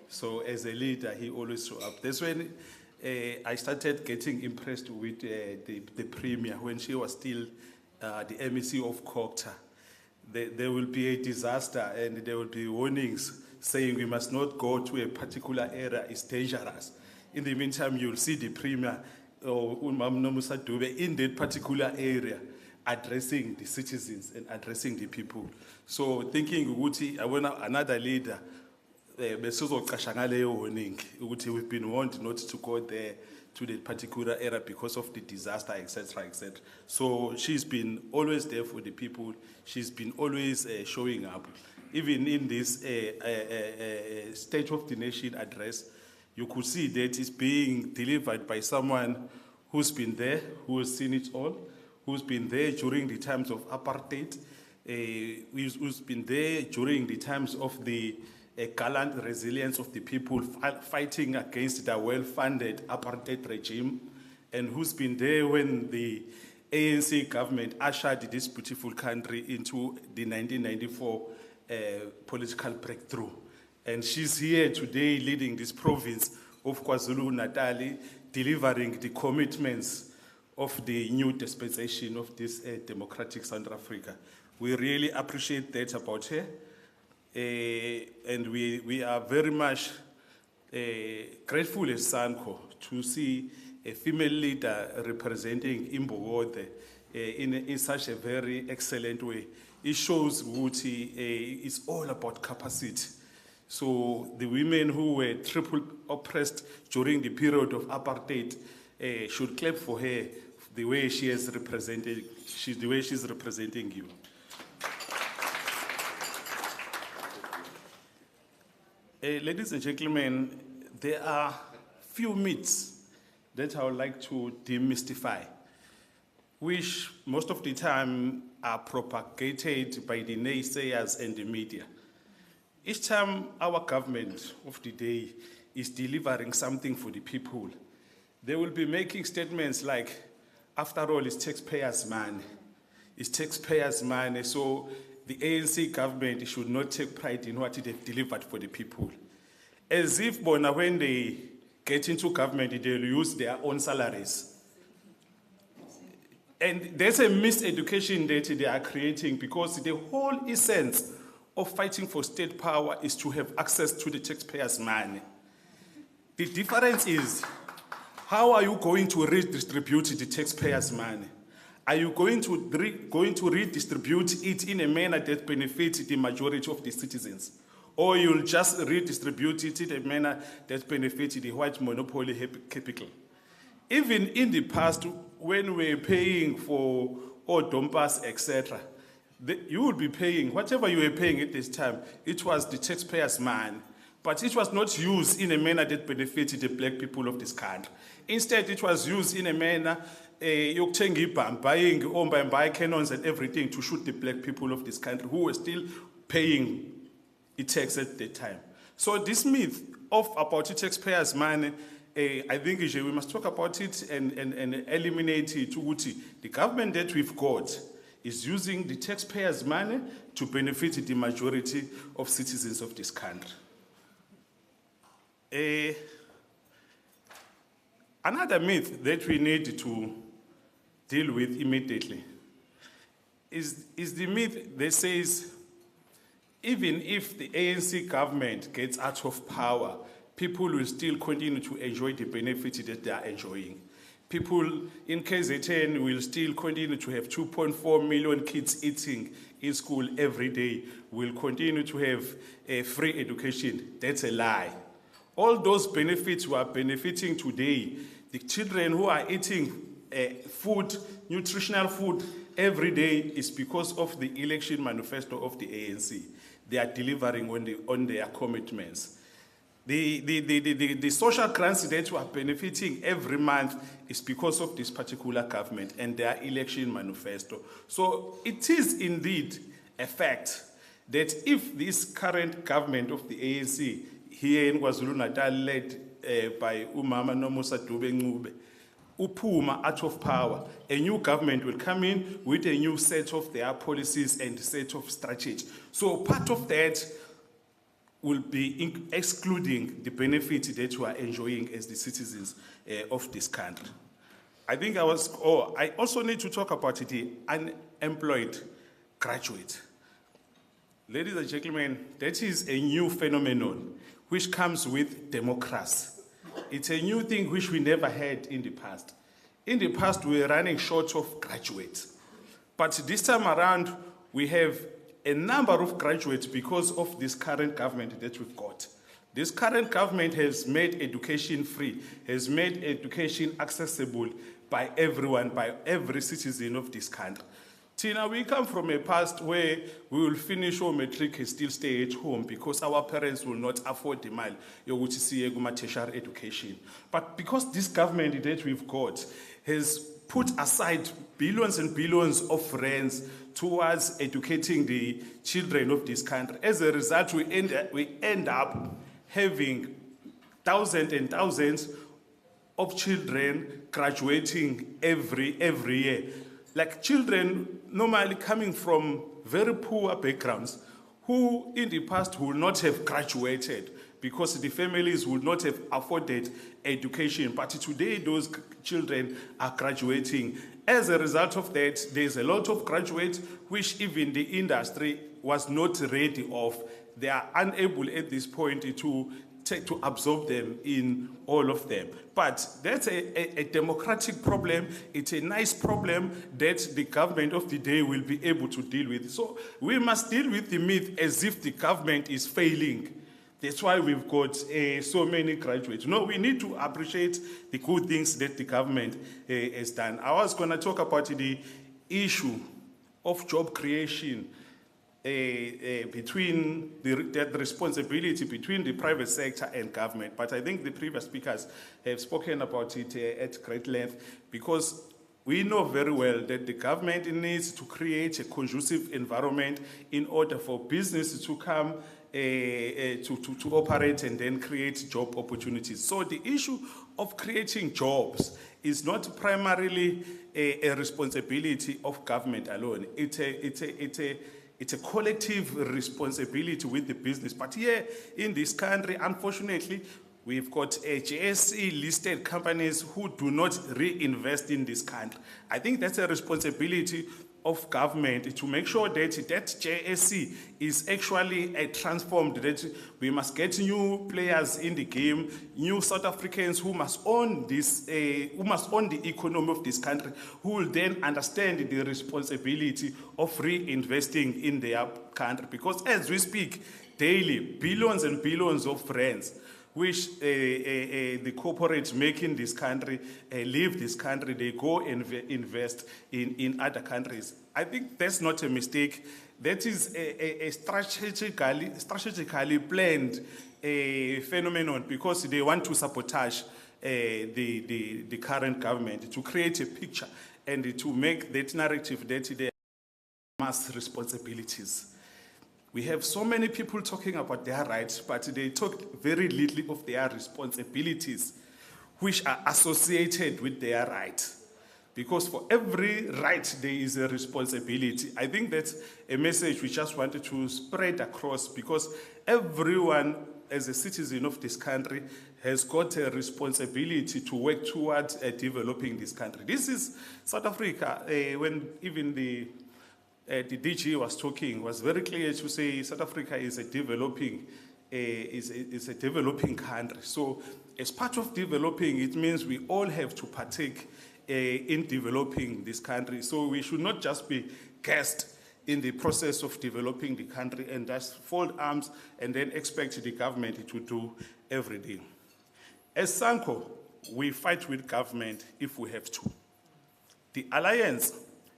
So as a leader, he always shows up. That's when I started getting impressed with the Premier when she was still the MEC of COCTA. There will be a disaster and there will be warnings saying we must not go to a particular area, it's dangerous. In the meantime, you'll see the Premier or Umam Nomusa Dube in that particular area addressing the citizens and addressing the people. So thinking Uguti, I want another leader, we've been warned not to go there to the particular area because of the disaster, etc., etc. So she's been always there for the people. She's been always showing up. Even in this State of the Nation address, you could see that it's being delivered by someone who's been there, who has seen it all, who's been there during the times of apartheid, who's been there during the times of the gallant resilience of the people fighting against the well-funded apartheid regime, and who's been there when the ANC government ushered this beautiful country into the 1994 political breakthrough. And she's here today leading this province of KwaZulu-Natal, delivering the commitments of the new dispensation of this democratic South Africa. We really appreciate that about her. And we are very much grateful as SANCO to see a female leader representing Imbogode in such a very excellent way. It shows Wuti it's all about capacity. So the women who were triple oppressed during the period of apartheid should clap for her the way she is represented. The way she's representing you. Ladies and gentlemen, there are few myths that I would like to demystify, which most of the time are propagated by the naysayers and the media. Each time our government of the day is delivering something for the people, they will be making statements like, after all, it's taxpayers' money. It's taxpayers' money, so the ANC government should not take pride in what they've delivered for the people. As if when they get into government, they'll use their own salaries. And there's a miseducation that they are creating because the whole essence of fighting for state power is to have access to the taxpayers' money. The difference is, how are you going to redistribute the taxpayers' money? Are you going to redistribute it in a manner that benefits the majority of the citizens? Or you'll just redistribute it in a manner that benefits the white monopoly capital? Even in the past, when we're paying for Dompas, etc., you will be paying, whatever you were paying at this time, it was the taxpayers' money. But it was not used in a manner that benefited the black people of this country. Instead, it was used in a manner, buying cannons and everything to shoot the black people of this country who were still paying the tax at that time. So this myth about the taxpayers' money I think we must talk about it and eliminate it. The government that we've got is using the taxpayers' money to benefit the majority of citizens of this country. Another myth that we need to deal with immediately is the myth that says even if the ANC government gets out of power, people will still continue to enjoy the benefits that they are enjoying. People in KZN will still continue to have 2.4 million kids eating in school every day, will continue to have a free education. That's a lie. All those benefits we are benefiting today, the children who are eating food, nutritional food every day is because of the election manifesto of the ANC. They are delivering on their commitments. The social grants that we are benefiting every month is because of this particular government and their election manifesto. So it is indeed a fact that if this current government of the ANC here in KwaZulu-Natal led by Umama Nomusa Dube Ncube, upuma out of power, a new government will come in with a new set of their policies and set of strategies. So part of that will be excluding the benefit that we are enjoying as the citizens of this country. I think I also need to talk about the unemployed graduate. Ladies and gentlemen, that is a new phenomenon which comes with democracy. It's a new thing which we never had in the past. In the past, we were running short of graduates. But this time around, we have a number of graduates because of this current government that we've got. This current government has made education free, has made education accessible by everyone, by every citizen of this country. Tina, we come from a past where we will finish our matric and still stay at home because our parents will not afford the money to tertiary education. But because this government that we've got has put aside billions and billions of rands towards educating the children of this country, as a result, we end up having thousands and thousands of children graduating every year. Like children normally coming from very poor backgrounds who in the past would not have graduated because the families would not have afforded education. But today those children are graduating. As a result of that, there's a lot of graduates which even the industry was not ready of. They are unable at this point to absorb them in all of them. But that's a democratic problem. It's a nice problem that the government of the day will be able to deal with. So we must deal with the myth as if the government is failing. That's why we've got so many graduates. No, we need to appreciate the good things that the government has done. I was going to talk about the issue of job creation between the responsibility between the private sector and government. But I think the previous speakers have spoken about it at great length because we know very well that the government needs to create a conducive environment in order for business to come to operate and then create job opportunities. So the issue of creating jobs is not primarily a responsibility of government alone. It's a collective responsibility with the business. But here in this country, unfortunately, we've got JSE-listed companies who do not reinvest in this country. I think that's a responsibility of government to make sure that JSE is actually transformed, that we must get new players in the game, new South Africans who must own this, who must own the economy of this country, who will then understand the responsibility of reinvesting in their country. Because as we speak daily, billions and billions of rands which the corporates make in this country, leave this country, they go and invest in other countries. I think that's not a mistake. That is a strategically planned phenomenon because they want to sabotage the current government to create a picture and to make that narrative that they have mass responsibilities. We have so many people talking about their rights, but they talk very little of their responsibilities. which are associated with their right. Because for every right, there is a responsibility. I think that's a message we just wanted to spread across, because everyone, as a citizen of this country, has got a responsibility to work towards developing this country. This is South Africa. When even the DG was talking, was very clear to say South Africa is a developing country. So as part of developing, it means we all have to partake in developing this country. So we should not just be guests in the process of developing the country and just fold arms and then expect the government to do everything. As SANCO, we fight with government if we have to. The alliance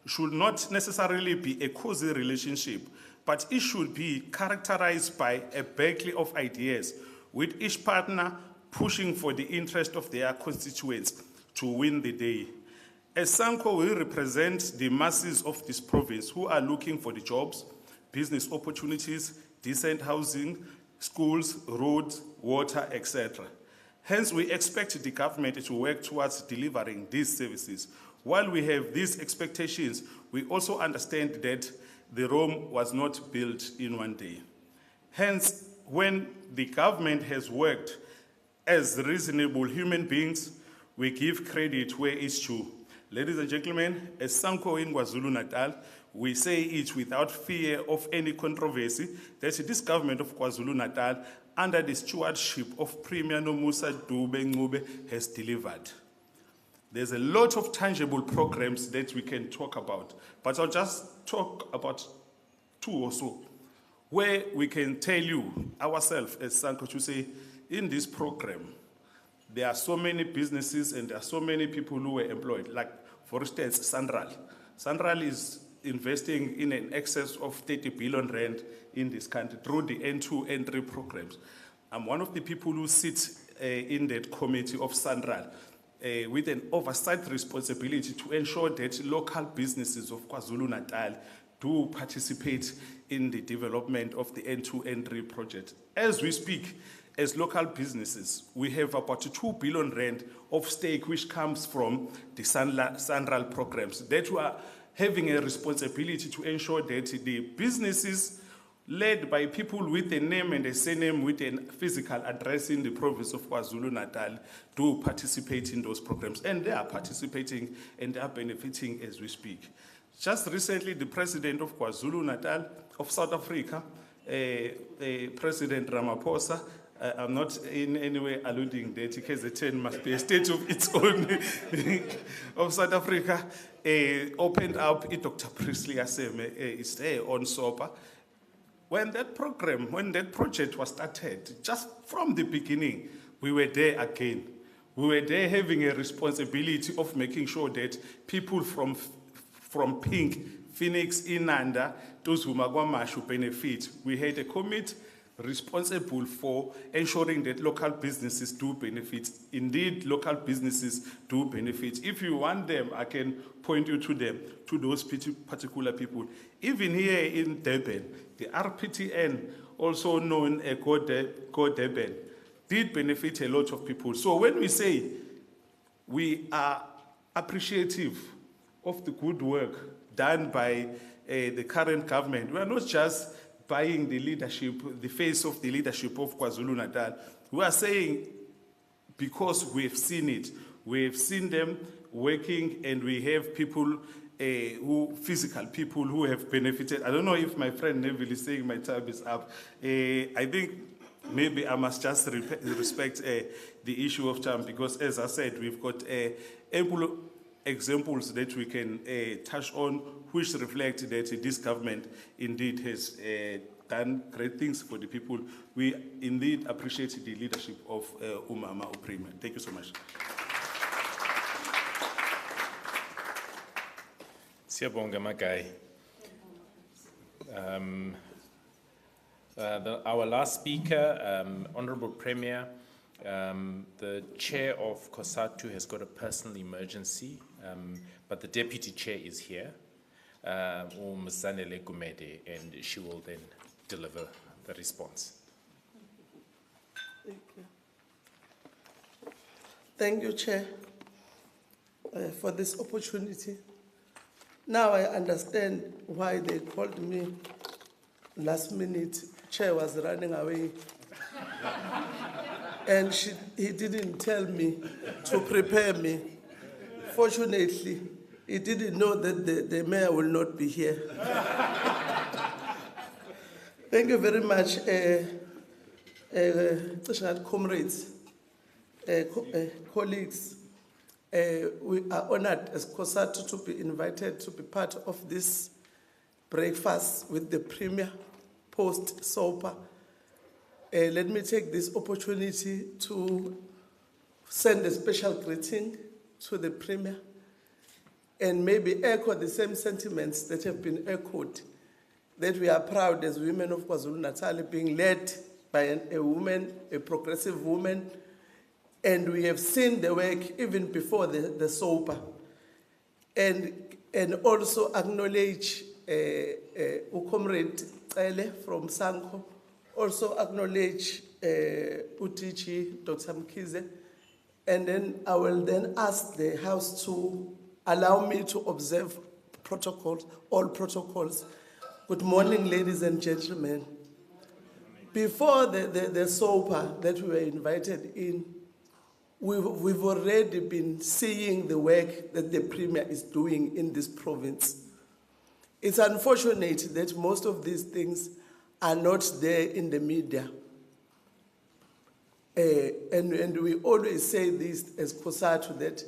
should not necessarily be a cozy relationship, but it should be characterized by a battle of ideas, with each partner pushing for the interest of their constituents to win the day. As SANCO, we represent the masses of this province who are looking for the jobs, business opportunities, decent housing, schools, roads, water, etc. Hence, we expect the government to work towards delivering these services. While we have these expectations, we also understand that the Rome was not built in one day. Hence, when the government has worked as reasonable human beings, we give credit where it's due. Ladies and gentlemen, as SANCO in KwaZulu-Natal, we say it without fear of any controversy that this government of KwaZulu-Natal, under the stewardship of Premier Nomusa Dube-Ncube, has delivered. There's a lot of tangible programs that we can talk about, but I'll just talk about two or so, where we can tell you ourselves as SANCO to say, in this program, there are so many businesses and there are so many people who were employed. Like, for instance, Sanral. Sanral is investing in an excess of 30 billion rand in this country through the N2, N3 programs. I'm one of the people who sits in that committee of Sanral with an oversight responsibility to ensure that local businesses of KwaZulu-Natal do participate in the development of the N2, N3 project. As we speak, as local businesses, we have about 2 billion rand of stake which comes from the Sanral programs that we are having a responsibility to ensure that the businesses led by people with a name and a surname with a physical address in the province of KwaZulu-Natal do participate in those programs. And they are participating and they are benefiting as we speak. Just recently, the president of KwaZulu-Natal of South Africa, President Ramaphosa, I'm not in any way alluding that KZN must be a state of its own of South Africa, opened up Dr. Priestley Aseme is there on SOPA. When that project was started, just from the beginning, we were there again. We were there having a responsibility of making sure that people from Pink, Phoenix, Inanda, those who should benefit. We had a committee responsible for ensuring that local businesses do benefit. Indeed, local businesses do benefit. If you want them, I can point you to them, to those particular people. Even here in Durban, the RPTN, also known as Go Durban, did benefit a lot of people. So when we say we are appreciative of the good work done by the current government, we are not just buying the leadership, the face of the leadership of KwaZulu-Natal. We are saying, because we've seen it, we've seen them working, and we have people, physical people who have benefited. I don't know if my friend Neville is saying my time is up. I think maybe I must just respect the issue of time, because as I said, we've got ample examples that we can touch on, which reflect that this government indeed has done great things for the people. We indeed appreciate the leadership of Umama Uprima. Thank you so much. Siyabonga Magai. Our last speaker, Honorable Premier, the chair of COSATU has got a personal emergency, but the deputy chair is here, Mzanele Gumede, and she will then deliver the response. Thank you, Chair, for this opportunity. Now I understand why they called me last minute. Chair was running away. And he didn't tell me to prepare me. Fortunately, he didn't know that the mayor will not be here. Thank you very much, comrades, colleagues. We are honored as COSATU to be invited to be part of this breakfast with the Premier, Post-SOPA. Let me take this opportunity to send a special greeting to the Premier and maybe echo the same sentiments that have been echoed, that we are proud as women of KwaZulu-Natal being led by a woman, a progressive woman, and we have seen the work even before the SOPA. And also acknowledge Comrade Ele from Sanko, also acknowledge UTG, Dr. Mkize, and then I will then ask the House to allow me to observe protocols, all protocols. Good morning, ladies and gentlemen. Before the SOPA that we were invited in, we've already been seeing the work that the Premier is doing in this province. It's unfortunate that most of these things are not there in the media. And we always say this as COSATU, that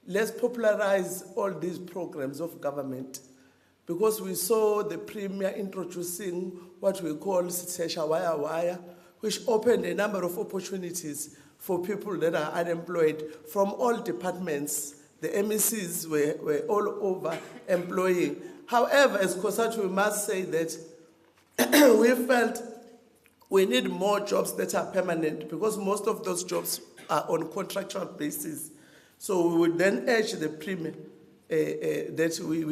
let's popularize all these programs of government, because we saw the Premier introducing what we call Sitesha Waya Waya, which opened a number of opportunities for people that are unemployed from all departments. The MECs were all over employing. However, as COSATU, we must say that we felt we need more jobs that are permanent, because most of those jobs are on contractual basis. So we would then urge the Premier that we